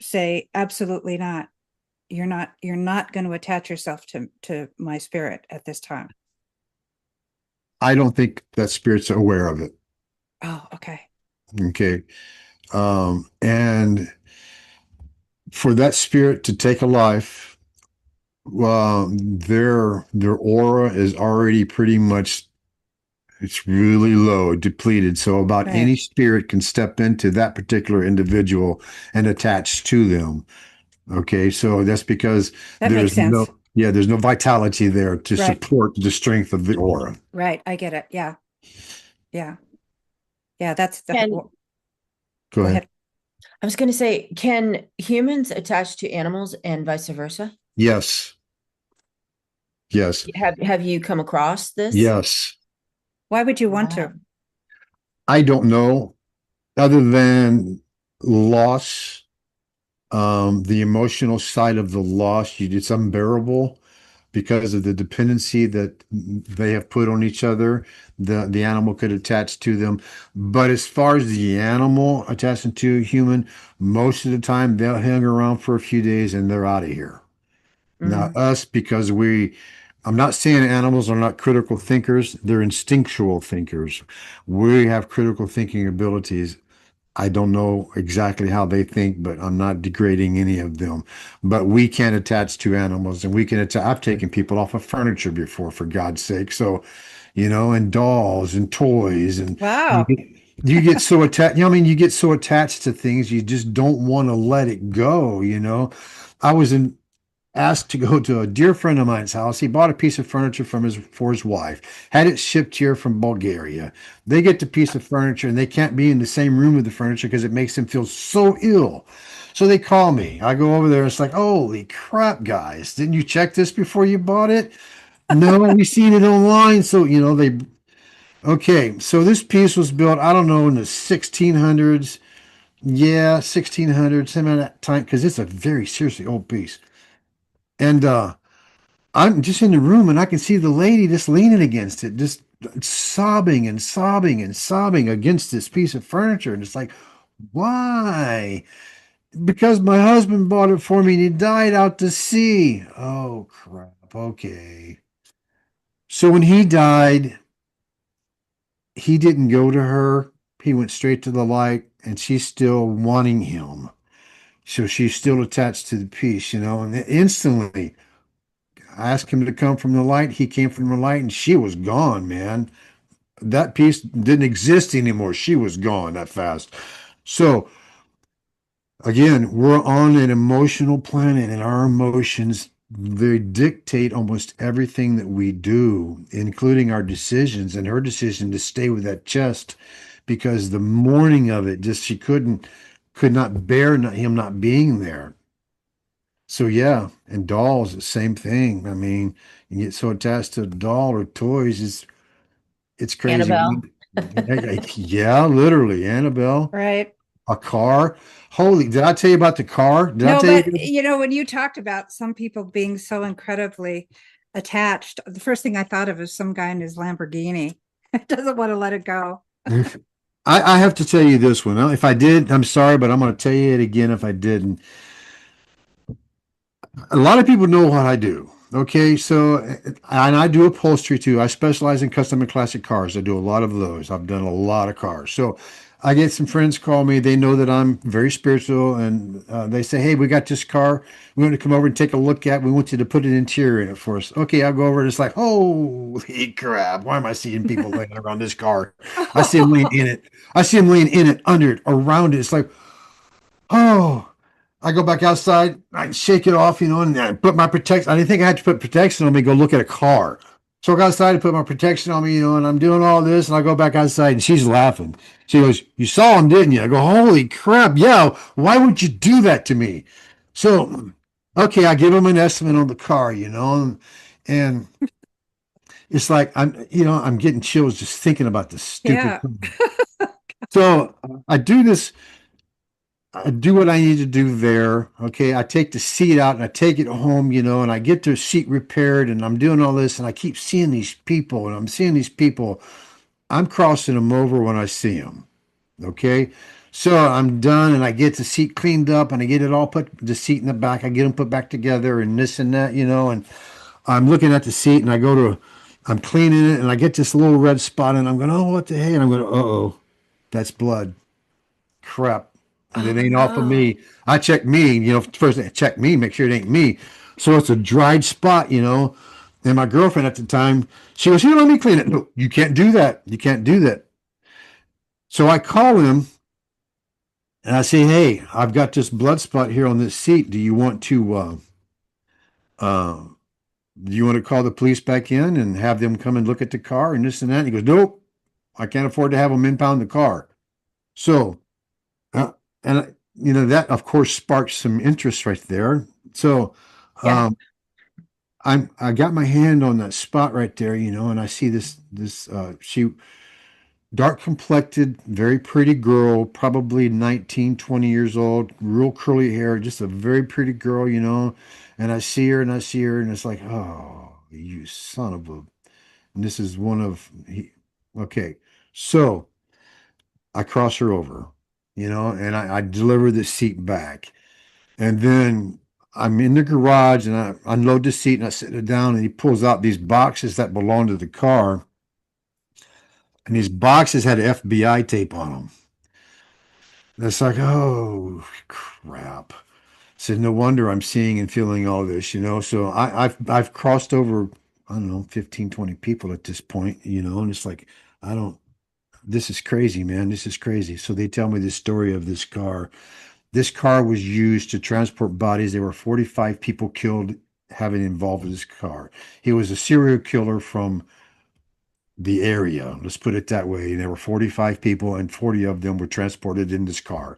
say, absolutely not? You're not going to attach yourself to my spirit at this time. I don't think that spirit's aware of it. Oh, okay. Okay. And for that spirit to take a life, their aura is already pretty much, it's really low, depleted. So about Right. any spirit can step into that particular individual and attach to them. Okay, so that's because That makes sense. there's no vitality there to Right. support the strength of the aura. Right. I get it. Yeah. Yeah. Yeah. That's the Can go Go ahead. ahead. I was going to say, can humans attach to animals and vice versa? Yes. Yes. Have you come across this? Yes. Why would you want Wow. to? I don't know, other than loss, the emotional side of the loss, it's unbearable because of the dependency that they have put on each other. The animal could attach to them. But as far as the animal attaching to a human, most of the time they'll hang around for a few days and they're out of here. Now, Mm. us, because I'm not saying animals are not critical thinkers, they're instinctual thinkers. We have critical thinking abilities. I don't know exactly how they think, but I'm not degrading any of them. But we can attach to animals and we can attach. I've taken people off of furniture before, for God's sake. So, and dolls and toys and you Wow. get, you get so attached. I mean, you get so attached to things, you just don't want to let it go. I was asked to go to a dear friend of mine's house. He bought a piece of furniture for his wife, had it shipped here from Bulgaria. They get the piece of furniture and they can't be in the same room with the furniture because it makes them feel so ill. So they call me. I go over there. It's like, holy crap, guys. Didn't you check this before you bought it? No, we seen it online. So, okay. So this piece was built, I don't know, in the 1600s. Yeah, 1600s, some of that time, because it's a very seriously old piece. And I'm just in the room and I can see the lady just leaning against it, just sobbing and sobbing and sobbing against this piece of furniture. And it's like, Why? Because my husband bought it for me and he died out to sea. Oh, crap. Okay. So when he died, he didn't go to her. He went straight to the light and she's still wanting him. So she's still attached to the piece, and instantly I asked him to come from the light. He came from the light and she was gone, man. That piece didn't exist anymore. She was gone that fast. So again, we're on an emotional planet, and our emotions, they dictate almost everything that we do, including our decisions. And her decision to stay with that chest, because the morning of it, just she could not bear him not being there. So yeah, and dolls, the same thing. I mean, you get so attached to a doll or toys, it's crazy. Annabelle. Yeah, literally, Annabelle. Right. A car. Holy, did I tell you about the car? Did I No, tell you? but when you talked about some people being so incredibly attached, the first thing I thought of is some guy in his Lamborghini doesn't want to let it go. I have to tell you this one. If I did, I'm sorry, but I'm going to tell you it again if I didn't. A lot of people know what I do. Okay, so and I do upholstery too. I specialize in custom and classic cars. I do a lot of those. I've done a lot of cars. So I get some friends call me. They know that I'm very spiritual, and they say, "Hey, we got this car. We want to come over and take a look at. We want you to put an interior in it for us." Okay, I'll go over, and it's like, holy crap! Why am I seeing people laying around this car? I see them laying in it. I see them laying in it, under it, around it. It's like, oh, I go back outside, I shake it off, and I put my protection. I didn't think I had to put protection on me, go look at a car. So I go outside and put my protection on me, and I'm doing all this, and I go back outside, and she's laughing. She goes, "You saw him, didn't you?" I go, "Holy crap, yeah. Why would you do that to me?" So, okay, I give him an estimate on the car, and it's like I'm getting chills just thinking about this stupid Yeah. thing. So I do this. I do what I need to do there. Okay. I take the seat out and I take it home, and I get the seat repaired and I'm doing all this and I keep seeing these people and I'm seeing these people. I'm crossing them over when I see them. Okay. So I'm done and I get the seat cleaned up and I get it all put the seat in the back. I get them put back together and this and that, and I'm looking at the seat and I'm cleaning it and I get this little red spot and I'm going, oh, what the hey? And I'm going, uh-oh, that's blood. Crap. And it Oh ain't off of no. me. I check me, first I check me, make sure it ain't me. So it's a dried spot. And my girlfriend at the time, she goes, "Here, let me clean it." No, you can't do that. You can't do that. So I call him and I say, "Hey, I've got this blood spot here on this seat. Uh, do you want to call the police back in and have them come and look at the car and this and that?" And he goes, "Nope, I can't afford to have them impound the car." So Uh, and that of course sparks some interest right there. So Yeah. um, I got my hand on that spot right there, and I see this she dark complected, very pretty girl, probably 19, 20 years old, real curly hair, just a very pretty girl. And I see her and I see her and it's like, oh, you son of a. And this is one of okay. So I cross her over, and I deliver the seat back. And then I'm in the garage and I unload the seat and I sit it down and he pulls out these boxes that belong to the car. And these boxes had FBI tape on them. And it's like, oh crap. So no wonder I'm seeing and feeling all this. So I've crossed over, I don't know, 15, 20 people at this point, and it's like, I don't, this is crazy, man. This is crazy. So they tell me the story of this car. This car was used to transport bodies. There were 45 people killed having involved with this car. He was a serial killer from the area. Let's put it that way. And there were 45 people, and 40 of them were transported in this car.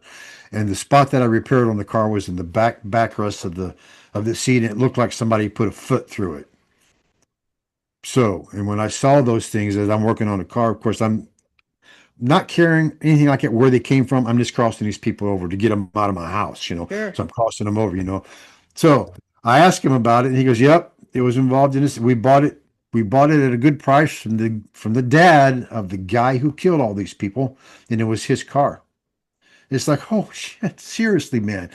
And the spot that I repaired on the car was in the backrest of the seat, and it looked like somebody put a foot through it. So, and when I saw those things as I'm working on the car, of course, I'm not caring anything like it where they came from. I'm just crossing these people over to get them out of my house. Sure. So I'm crossing them over. So I asked him about it, and he goes, "Yep, it was involved in this. We bought it. We bought it at a good price from the dad of the guy who killed all these people, and it was his car." It's like, oh shit, seriously, man.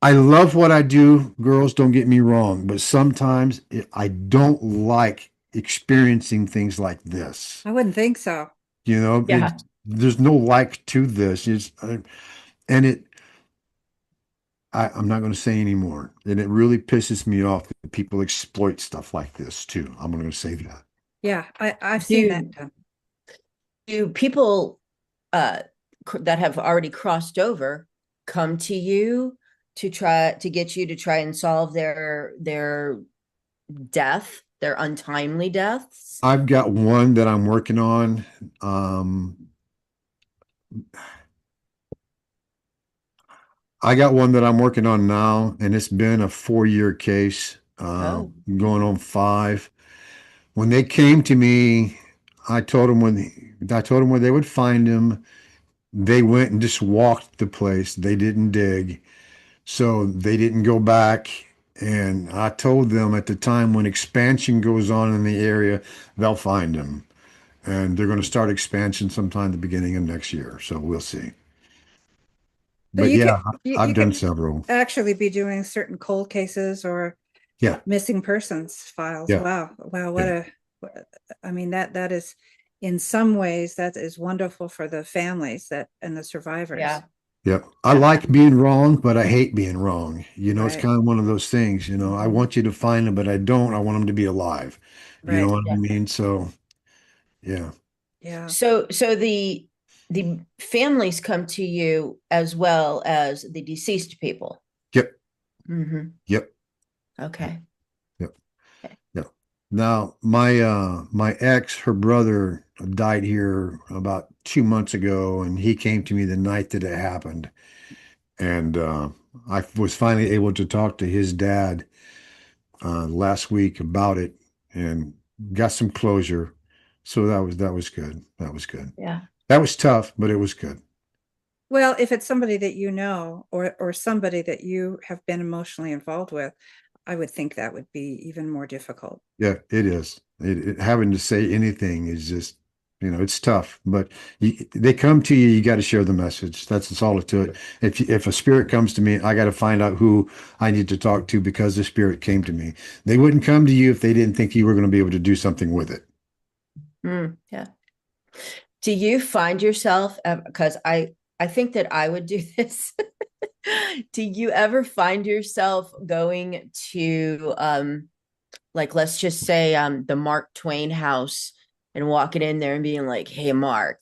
I love what I do, girls, don't get me wrong, but sometimes I don't like experiencing things like this. I wouldn't think so. You know, Yeah. there's no like to this. And I'm not going to say anymore. And it really pisses me off that people exploit stuff like this too. I'm going to say that. Yeah, I've seen that Do done. do people uh that have already crossed over come to you to try to get you to try and solve their death, their untimely deaths? I've got one that I'm working on. Um, I got one that I'm working on now, and it's been a 4-year case, Oh, going on 5. When they came to me, I told them where they would find him. They went and just walked the place. They didn't dig, so they didn't go back. And I told them at the time when expansion goes on in the area, they'll find him, and they're going to start expansion sometime the beginning of next year. So we'll see. So But yeah, you I've done could several. actually be doing certain cold cases or Yeah, missing persons files. yeah, Wow. Wow, yeah. I mean that is in some ways that is wonderful for the families that and the survivors. yeah, Yep. I yeah, like being wrong, but I hate being wrong. It's Right. kind of one of those things, I Mhm. want you to find them, but I don't. I want them to be alive. You know Right. what I yeah. mean? So, yeah. Yeah. So the families come to you as well as the deceased people. Yep. Hmm. Yep. Okay. Yep. Okay. Yep. Now, my ex, her brother died here about 2 months ago, and he came to me the night that it happened. And I was finally able to talk to his dad last week about it and got some closure. So that was good. That was good. Yeah. That was tough, but it was good. Well, if it's somebody that you know or somebody that you have been emotionally involved with, I would think that would be even more difficult. Yeah, it is. Having to say anything is just, it's tough. But they come to you, you got to share the message. That's all it to it. If a spirit comes to me, I got to find out who I need to talk to because the spirit came to me. They wouldn't come to you if they didn't think you were going to be able to do something with it. Yeah. Do you find yourself, because I think that I would do this. Do you ever find yourself going to like let's just say the Mark Twain house and walking in there and being like, "Hey Mark,"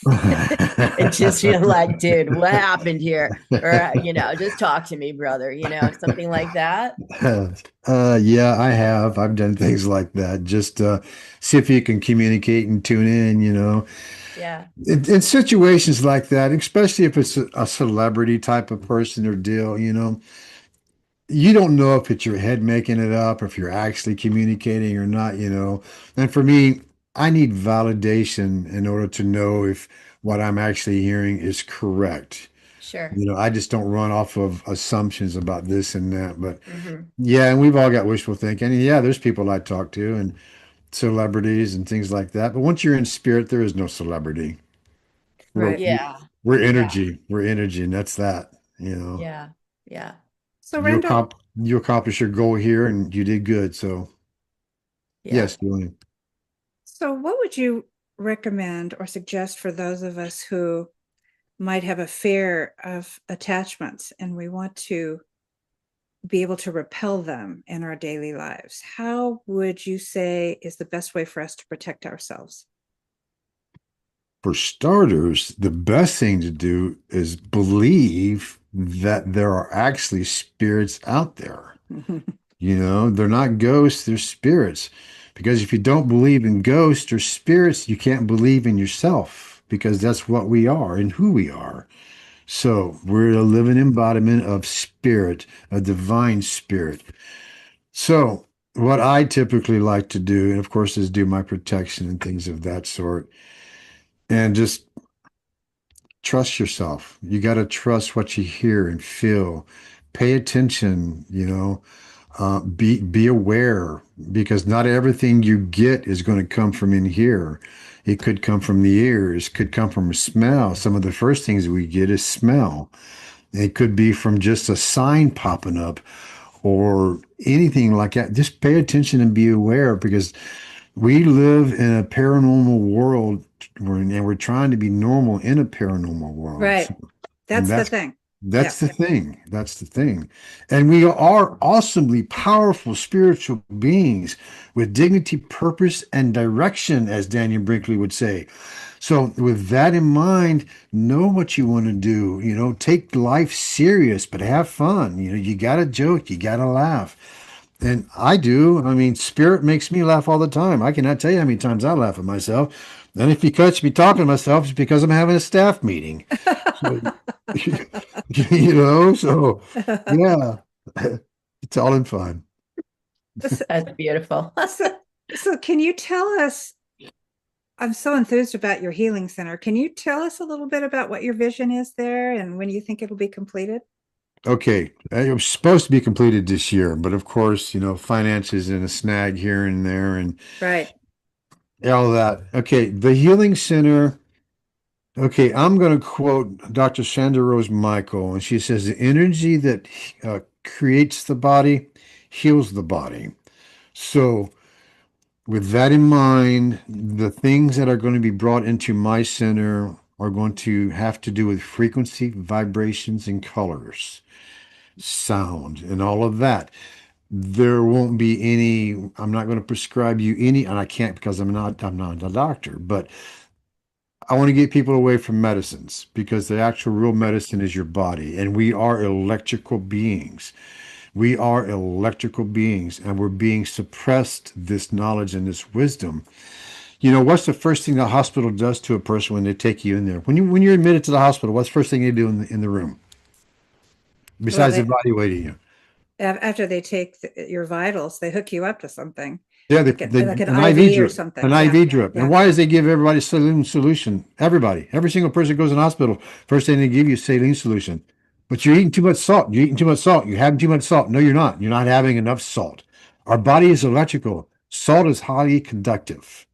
and just feel like, "Dude, what happened here?" Or just talk to me, brother. Something like that. Yeah, I have. I've done things like that. Just see if you can communicate and tune in. Yeah, In situations like that, especially if it's a celebrity type of person or deal, you don't know if it's your head making it up or if you're actually communicating or not. And for me, I need validation in order to know if what I'm actually hearing is correct. sure. I just don't run off of assumptions about this and that. But Hmm. yeah, and we've all got wishful thinking. And yeah, there's people I talk to and celebrities and things like that. But once you're in spirit, there is no celebrity. We're Right. Yeah, we're yeah, energy. We're energy, and that's that. yeah, yeah, So Randall, You accomplished your goal here, and you did good. So yeah. yes, Julian. so what would you recommend or suggest for those of us who might have a fear of attachments and we want to be able to repel them in our daily lives? How would you say is the best way for us to protect ourselves? For starters, the best thing to do is believe that there are actually spirits out there. They're not ghosts, they're spirits. Because if you don't believe in ghosts or spirits, you can't believe in yourself because that's what we are and who we are. So we're a living embodiment of spirit, a divine spirit. So what I typically like to do, and of course, is do my protection and things of that sort, and just trust yourself. You got to trust what you hear and feel. Pay attention. Be aware, because not everything you get is going to come from in here. It could come from the ears, could come from a smell. Some of the first things we get is smell. It could be from just a sign popping up or anything like that. Just pay attention and be aware, because we live in a paranormal world, and we're trying to be normal in a paranormal world. Right. And That's the thing. Yeah. that's the thing. That's the thing. And we are awesomely powerful spiritual beings with dignity, purpose, and direction, as Daniel Brinkley would say. So, with that in mind, know what you want to do. Take life serious, but have fun. You got to joke, you got to laugh. And I do. I mean, spirit makes me laugh all the time. I cannot tell you how many times I laugh at myself. And if you catch me talking to myself, it's because I'm having a staff meeting. So, so yeah, it's all in fun. That's beautiful. So can you tell us, I'm so enthused about your healing center. Can you tell us a little bit about what your vision is there and when you think it'll be completed? Okay, it was supposed to be completed this year, but of course, finances and a snag here and there and Right. all that. Okay, the healing center. Okay, I'm going to quote Dr. Sandra Rose Michael, and she says, the energy that creates the body heals the body. So, with that in mind, the things that are going to be brought into my center are going to have to do with frequency, vibrations, and colors, sound, and all of that. There won't be any, I'm not going to prescribe you any, and I can't because I'm not a doctor, but I want to get people away from medicines, because the actual real medicine is your body, and we are electrical beings. We are electrical beings, and we're being suppressed this knowledge and this wisdom. What's the first thing the hospital does to a person when they take you in there? When you're admitted to the hospital, what's the first thing they do in the room Well, besides evaluating you? after they take your vitals, they hook you up to something Yeah, like an an IV IV or drip, something. an Yeah. IV drip. And Yeah. why does they give everybody saline solution? Everybody, every single person goes in the hospital. First thing they give you is saline solution. But you're eating too much salt. You're eating too much salt. You're having too much salt. No, you're not. You're not having enough salt. Our body is electrical. Salt is highly conductive.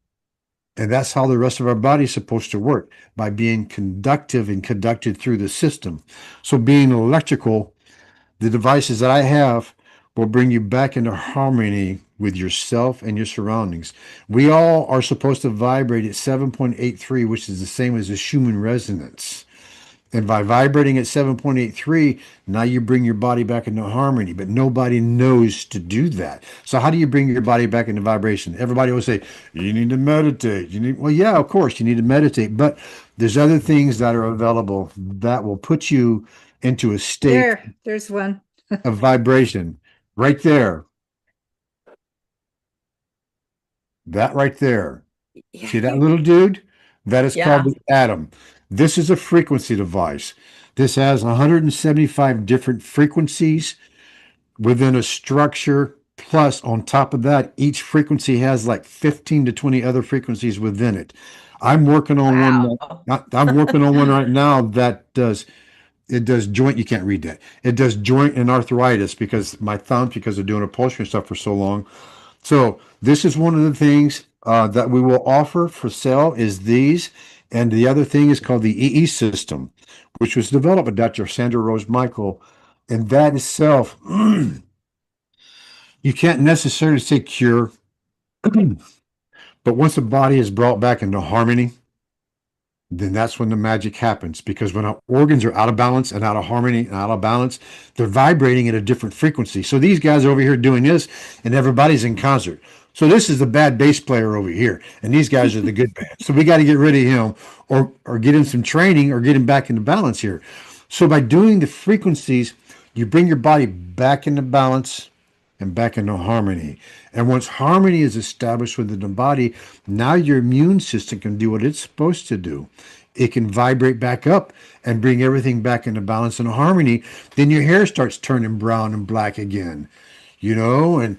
And that's how the rest of our body is supposed to work, by being conductive and conducted through the system. So being electrical, the devices that I have will bring you back into harmony with yourself and your surroundings. We all are supposed to vibrate at 7.83, which is the same as the Schumann resonance. And by vibrating at 7.83, now you bring your body back into harmony, but nobody knows to do that. So how do you bring your body back into vibration? Everybody will say, you need to meditate. Well, yeah, of course, you need to meditate, but there's other things that are available that will put you into a state There's one. of vibration right there. That right there. Yeah. See that little dude? That is called Yeah. the atom. This is a frequency device. This has 175 different frequencies within a structure. Plus, on top of that, each frequency has like 15 to 20 other frequencies within it. I'm working on one. Wow. I'm working on one right now that does joint. You can't read that. It does joint and arthritis, because my thumbs, because of doing upholstery and stuff for so long. So this is one of the things that we will offer for sale is these. And the other thing is called the EE system, which was developed by Dr. Sandra Rose Michael. And that itself, you can't necessarily say cure, but once the body is brought back into harmony, then that's when the magic happens. Because when our organs are out of balance and out of harmony and out of balance, they're vibrating at a different frequency. So these guys are over here doing this, and everybody's in concert. So this is the bad bass player over here, and these guys are the good band. So we got to get rid of him, or get him some training, or get him back into balance here. So by doing the frequencies, you bring your body back into balance and back into harmony. And once harmony is established within the body, now your immune system can do what it's supposed to do. It can vibrate back up and bring everything back into balance and harmony. Then your hair starts turning brown and black again, and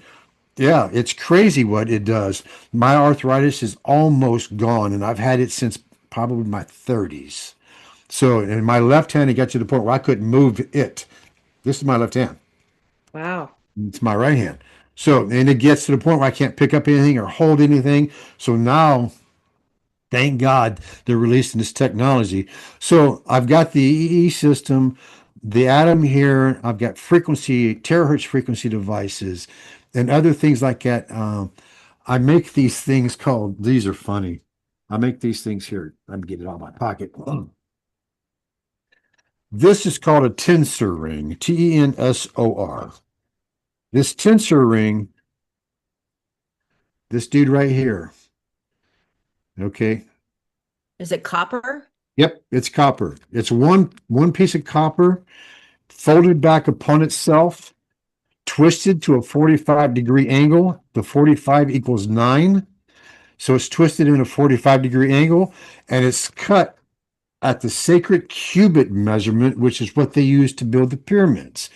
yeah, it's crazy what it does. My arthritis is almost gone, and I've had it since probably my 30s. So in my left hand, it got to the point where I couldn't move it. This is my left hand. Wow. It's my right hand. So, and it gets to the point where I can't pick up anything or hold anything. So now, thank God they're releasing this technology. So I've got the EE system, the Atom here. I've got frequency, terahertz frequency devices, and other things like that. I make these things called, these are funny. I make these things here. I'm getting it out of my pocket. This is called a tensor ring, Tensor. This tensor ring, this dude right here. Okay. Is it copper? Yep, it's copper. It's one piece of copper folded back upon itself, twisted to a 45-degree angle. The 45 equals 9. So it's twisted in a 45-degree angle, and it's cut at the sacred cubit measurement, which is what they used to build the pyramids.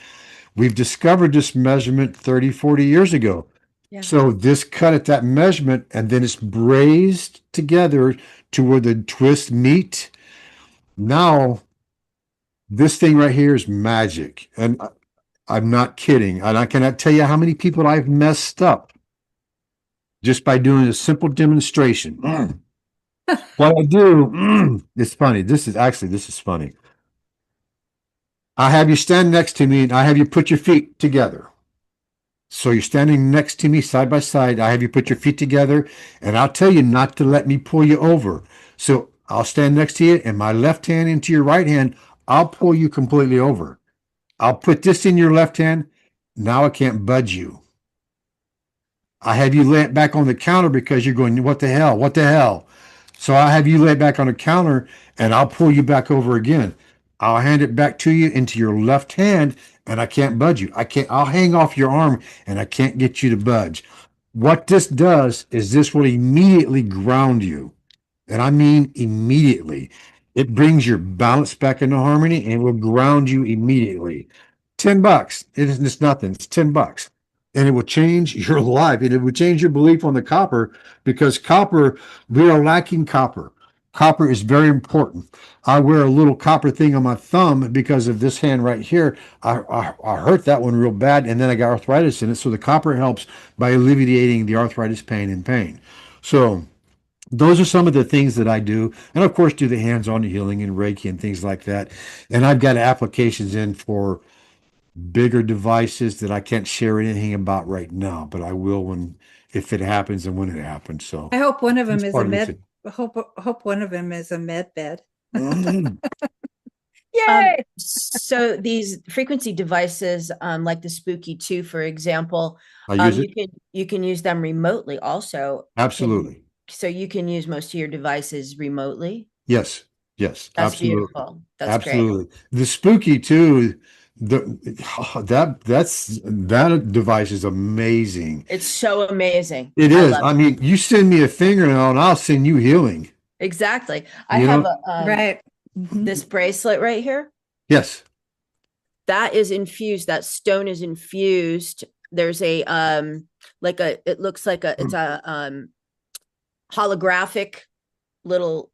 We've discovered this measurement 30, 40 years ago. Yeah. So this cut at that measurement, and then it's brazed together to where the twists meet. Now, this thing right here is magic. And I'm not kidding. And I cannot tell you how many people I've messed up just by doing a simple demonstration. What I do, it's funny. This is funny. I have you stand next to me and I have you put your feet together. So you're standing next to me side by side. I have you put your feet together and I'll tell you not to let me pull you over. So I'll stand next to you and my left hand into your right hand. I'll pull you completely over. I'll put this in your left hand. Now I can't budge you. I have you lay it back on the counter because you're going, what the hell? What the hell? So I'll have you lay it back on the counter and I'll pull you back over again. I'll hand it back to you into your left hand and I can't budge you. I'll hang off your arm and I can't get you to budge. What this does is this will immediately ground you. And I mean immediately. It brings your balance back into harmony and will ground you immediately. $10. It's nothing. It's $10. And it will change your life. And it will change your belief on the copper because copper, we are lacking copper. Copper is very important. I wear a little copper thing on my thumb because of this hand right here. I hurt that one real bad, and then I got arthritis in it. So the copper helps by alleviating the arthritis pain and pain. So those are some of the things that I do. And of course, do the hands-on healing and Reiki and things like that. And I've got applications in for bigger devices that I can't share anything about right now, but I will when if it happens and when it happens. So I hope one of them that's is a part of med. Hope one of them is a med bed. it. Yay! So these frequency devices, like the Spooky 2, for example, I use it. you can use them remotely also. Absolutely. So you can use most of your devices remotely. Yes. Yes. That's Absolutely. beautiful. That's Absolutely. great. The Spooky too. That device is amazing. It's so amazing. It I is. love I it. mean, you send me a fingernail and I'll send you healing. Exactly. I You have know? Right. Mhm. this bracelet right here. Yes. That is infused. That stone is infused. There's a it looks like it's a holographic little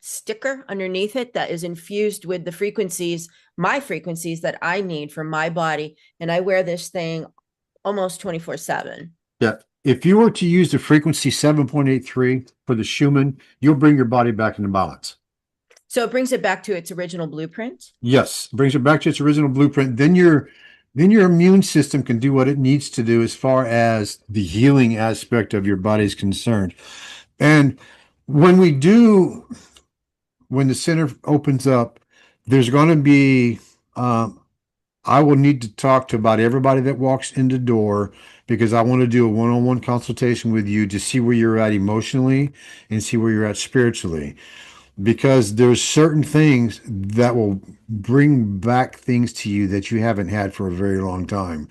sticker underneath it that is infused with the frequencies, my frequencies that I need for my body. And I wear this thing almost 24/7. Yeah. If you were to use the frequency 7.83 for the Schumann, you'll bring your body back into balance. So it brings it back to its original blueprint. Yes, brings it back to its original blueprint. Then your immune system can do what it needs to do as far as the healing aspect of your body is concerned. And when when the center opens up, there's going to be I will need to talk to about everybody that walks in the door because I want to do a one-on-one consultation with you to see where you're at emotionally and see where you're at spiritually. Because there's certain things that will bring back things to you that you haven't had for a very long time.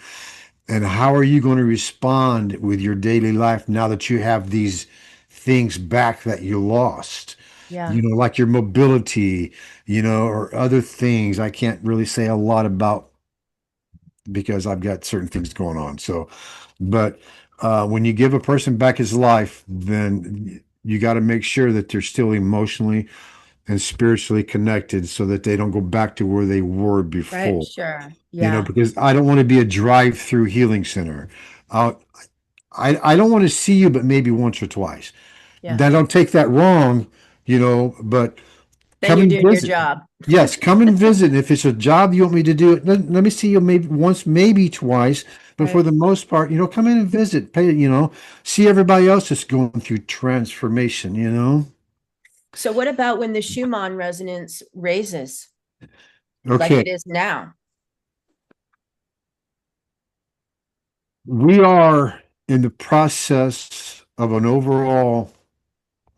And how are you going to respond with your daily life now that you have these things back that you lost? Yeah. Like your mobility, or other things I can't really say a lot about because I've got certain things going on. So, but when you give a person back his life, then you got to make sure that they're still emotionally and spiritually connected so that they don't go back to where they were Right. before. Sure. Yeah. Because I don't want to be a drive-through healing center. Uh, I don't want to see you, but maybe once or twice. Yeah. Now, don't take that wrong, but Then come you're and doing your visit. job. Yes, come and visit. If it's a job you want me to do, let me see you maybe once, maybe twice. But for Right. the most part, come in and visit. See everybody else that's going through transformation. So what about when the Schumann resonance raises like Okay, it is now? we are in the process of an overall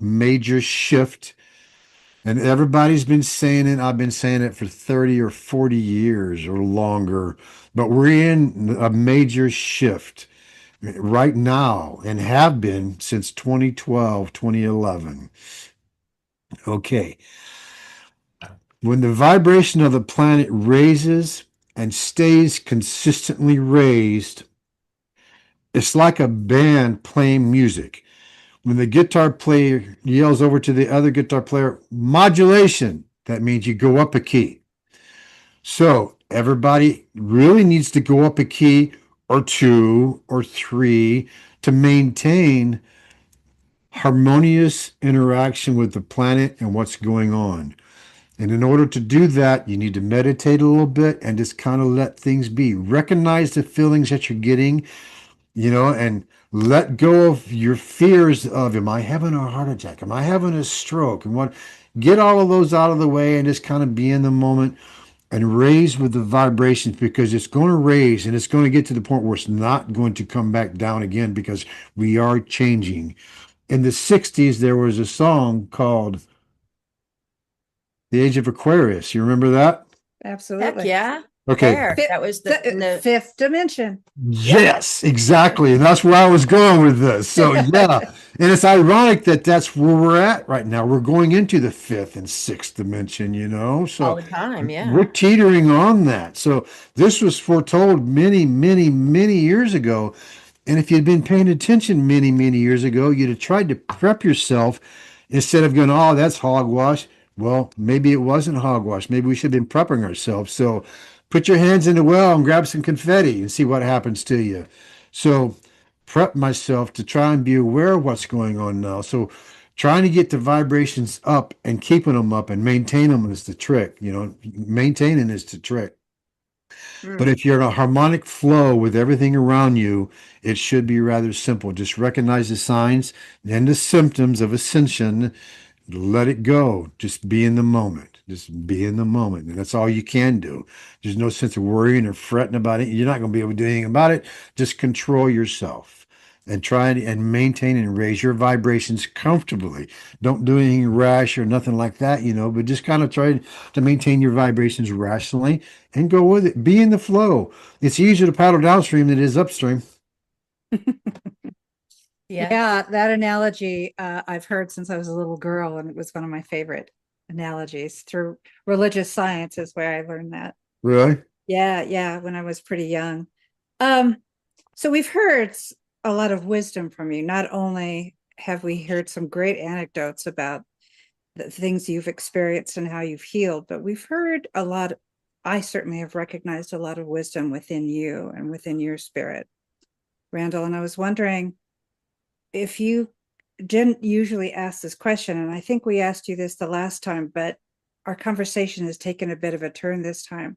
major shift. And everybody's been saying it. I've been saying it for 30 or 40 years or longer. But we're in a major shift right now and have been since 2012, 2011. Okay. When the vibration of the planet raises and stays consistently raised, it's like a band playing music. When the guitar player yells over to the other guitar player, modulation, that means you go up a key. So everybody really needs to go up a key or two or three to maintain harmonious interaction with the planet and what's going on. And in order to do that, you need to meditate a little bit and just kind of let things be. Recognize the feelings that you're getting, and let go of your fears of, am I having a heart attack? Am I having a stroke? And what, get all of those out of the way and just kind of be in the moment and raise with the vibrations because it's going to raise and it's going to get to the point where it's not going to come back down again because we are changing. In the 60s, there was a song called The Age of Aquarius. You remember that? Heck Absolutely. yeah. Okay. Air. That was the Fifth dimension. Yes, exactly. And that's where I was going with this. So, yeah. And it's ironic that that's where we're at right now. We're going into the fifth and sixth dimension. all So the time. we're Yeah. teetering on that. So this was foretold many, many, many years ago. And if you'd been paying attention many, many years ago, you'd have tried to prep yourself instead of going, oh, that's hogwash. Well, maybe it wasn't hogwash. Maybe we should have been prepping ourselves. So put your hands in the well and grab some confetti and see what happens to you. So prep myself to try and be aware of what's going on now. So trying to get the vibrations up and keeping them up and maintain them is the trick. Maintaining is the trick. But Mm. if you're in a harmonic flow with everything around you, it should be rather simple. Just recognize the signs and the symptoms of ascension. Let it go. Just be in the moment. Just be in the moment. And that's all you can do. There's no sense of worrying or fretting about it. You're not going to be able to do anything about it. Just control yourself and try and maintain and raise your vibrations comfortably. Don't do anything rash or nothing like that, but just kind of try to maintain your vibrations rationally and go with it. Be in the flow. It's easier to paddle downstream than it is upstream. Yeah. Yeah, that analogy I've heard since I was a little girl, and it was one of my favorite analogies through religious science is where I learned that. Really? Yeah, when I was pretty young. Um, so we've heard a lot of wisdom from you. Not only have we heard some great anecdotes about the things you've experienced and how you've healed, but we've heard a lot. I certainly have recognized a lot of wisdom within you and within your spirit, Randall. And I was wondering if you didn't usually ask this question, and I think we asked you this the last time, but our conversation has taken a bit of a turn this time.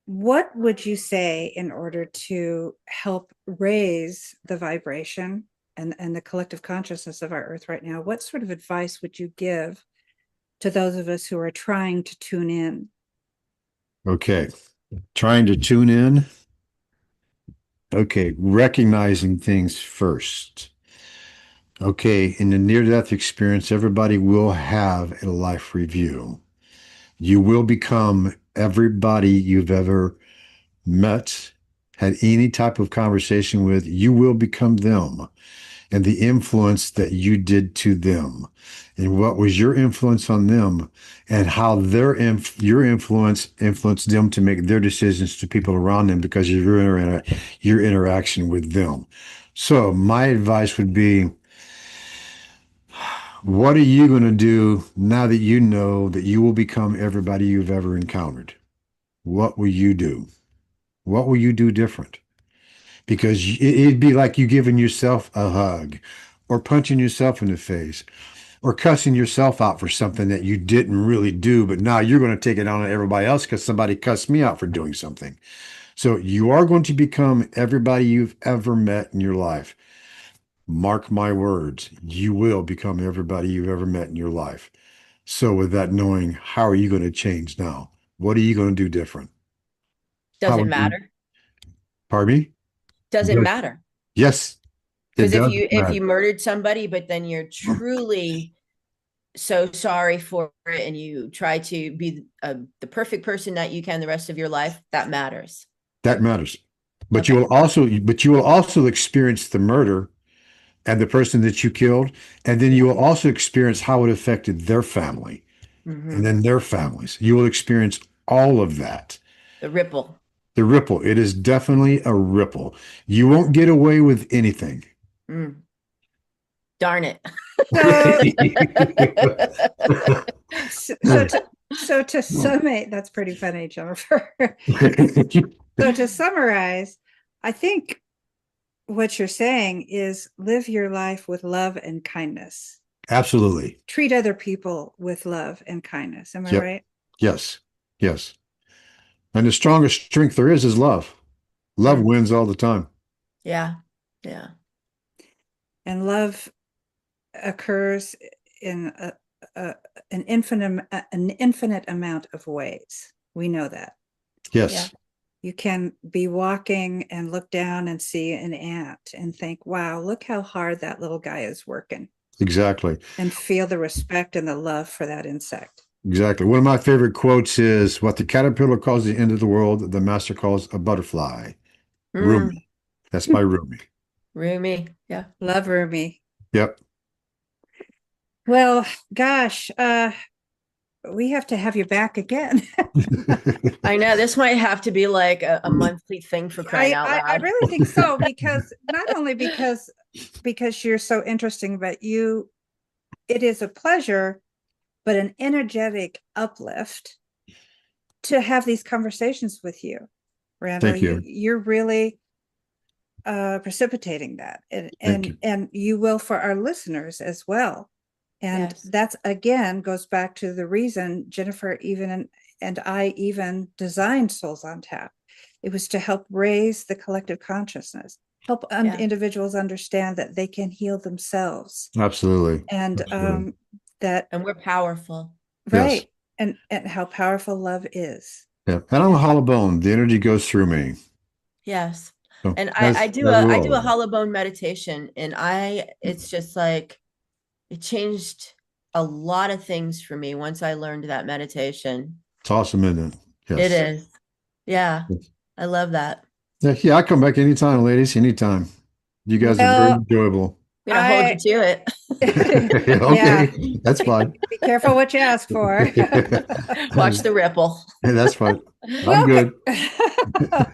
What would you say in order to help raise the vibration and the collective consciousness of our earth right now? What sort of advice would you give to those of us who are trying to tune in? Okay. Trying to tune in. Okay. Recognizing things first. Okay. In the near death experience, everybody will have a life review. You will become everybody you've ever met, had any type of conversation with. You will become them and the influence that you did to them. And what was your influence on them and how your influence influenced them to make their decisions to people around them because of your interaction with them. So my advice would be What are you going to do now that you know that you will become everybody you've ever encountered? What will you do? What will you do different? Because it'd be like you giving yourself a hug or punching yourself in the face or cussing yourself out for something that you didn't really do, but now you're going to take it out on everybody else because somebody cussed me out for doing something. So you are going to become everybody you've ever met in your life. Mark my words, you will become everybody you've ever met in your life. So with that knowing, how are you going to change now? What are you going to do different? How are Doesn't you, matter. pardon me? Doesn't Does- matter. Yes, it Because if does you matter. murdered somebody, but then you're truly so sorry for it and you try to be the perfect person that you can the rest of your life, that matters. That matters. Okay. But you will also experience the murder and the person that you killed, and then you Yeah. will also experience how it affected their family and Hmm. then their families. You will experience all of that. The ripple. The ripple. It is definitely a ripple. You won't get away with anything. Mm. Darn it. So, so to summate, that's pretty funny, Jennifer. So to summarize, I think what you're saying is live your life with love and kindness. Absolutely. Treat other people with love and kindness. Am I Yep. right? Yes. Yes. And the strongest strength there is love. Love Mm. wins all the time. Yeah. Yeah. And love occurs in a, an infinite amount of ways. We know that. Yeah. Yes. You can be walking and look down and see an ant and think, wow, look how hard that little guy is working, Exactly. and feel the respect and the love for that insect. Exactly. One of my favorite quotes is what the caterpillar calls the end of the world, the master calls a butterfly. Mm. Rumi. That's my Rumi. Roomy. Yeah. Love Rumi. Yep. Well, gosh, we have to have you back again. I know this might have to be like a monthly thing for crying out I loud. really think so, because not only because you're so interesting, but it is a pleasure, but an energetic uplift to have these conversations with you, Randall. Thank you. You're really precipitating that, and Thank you. and you will for our listeners as well. And Yes. that's again goes back to the reason Jennifer and I even designed Souls on Tap. It was to help raise the collective consciousness, help Yeah. individuals understand that they can heal themselves, Absolutely. and Absolutely. that And we're powerful. Yes. right, and how powerful love is. Yeah. And I'm a hollow bone. The energy goes through me. Yes. So And I do as a we I all do a do. hollow bone meditation, and it's just like it changed a lot of things for me once I learned that meditation. It's awesome, isn't it? It Yes. is. Yeah. I love that. Yeah, yeah, I come back anytime, ladies, anytime. You guys are very Well, enjoyable. I'm gonna hold you I to it. yeah, Okay, that's fine. be careful what you ask for. Watch the ripple. That's fine. I'm Welcome. good.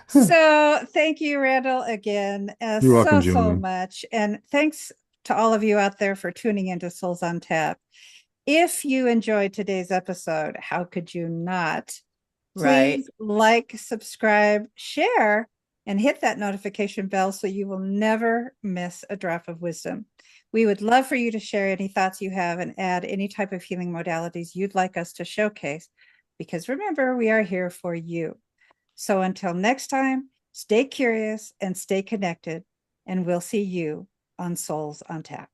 So thank you, Randall, again, You're welcome, so Julian. much. And thanks to all of you out there for tuning into Souls on Tap. If you enjoyed today's episode, how could you not? Right. Please like, subscribe, share, and hit that notification bell so you will never miss a drop of wisdom. We would love for you to share any thoughts you have and add any type of healing modalities you'd like us to showcase, because remember, we are here for you. So until next time, stay curious and stay connected, and we'll see you on Souls on Tap.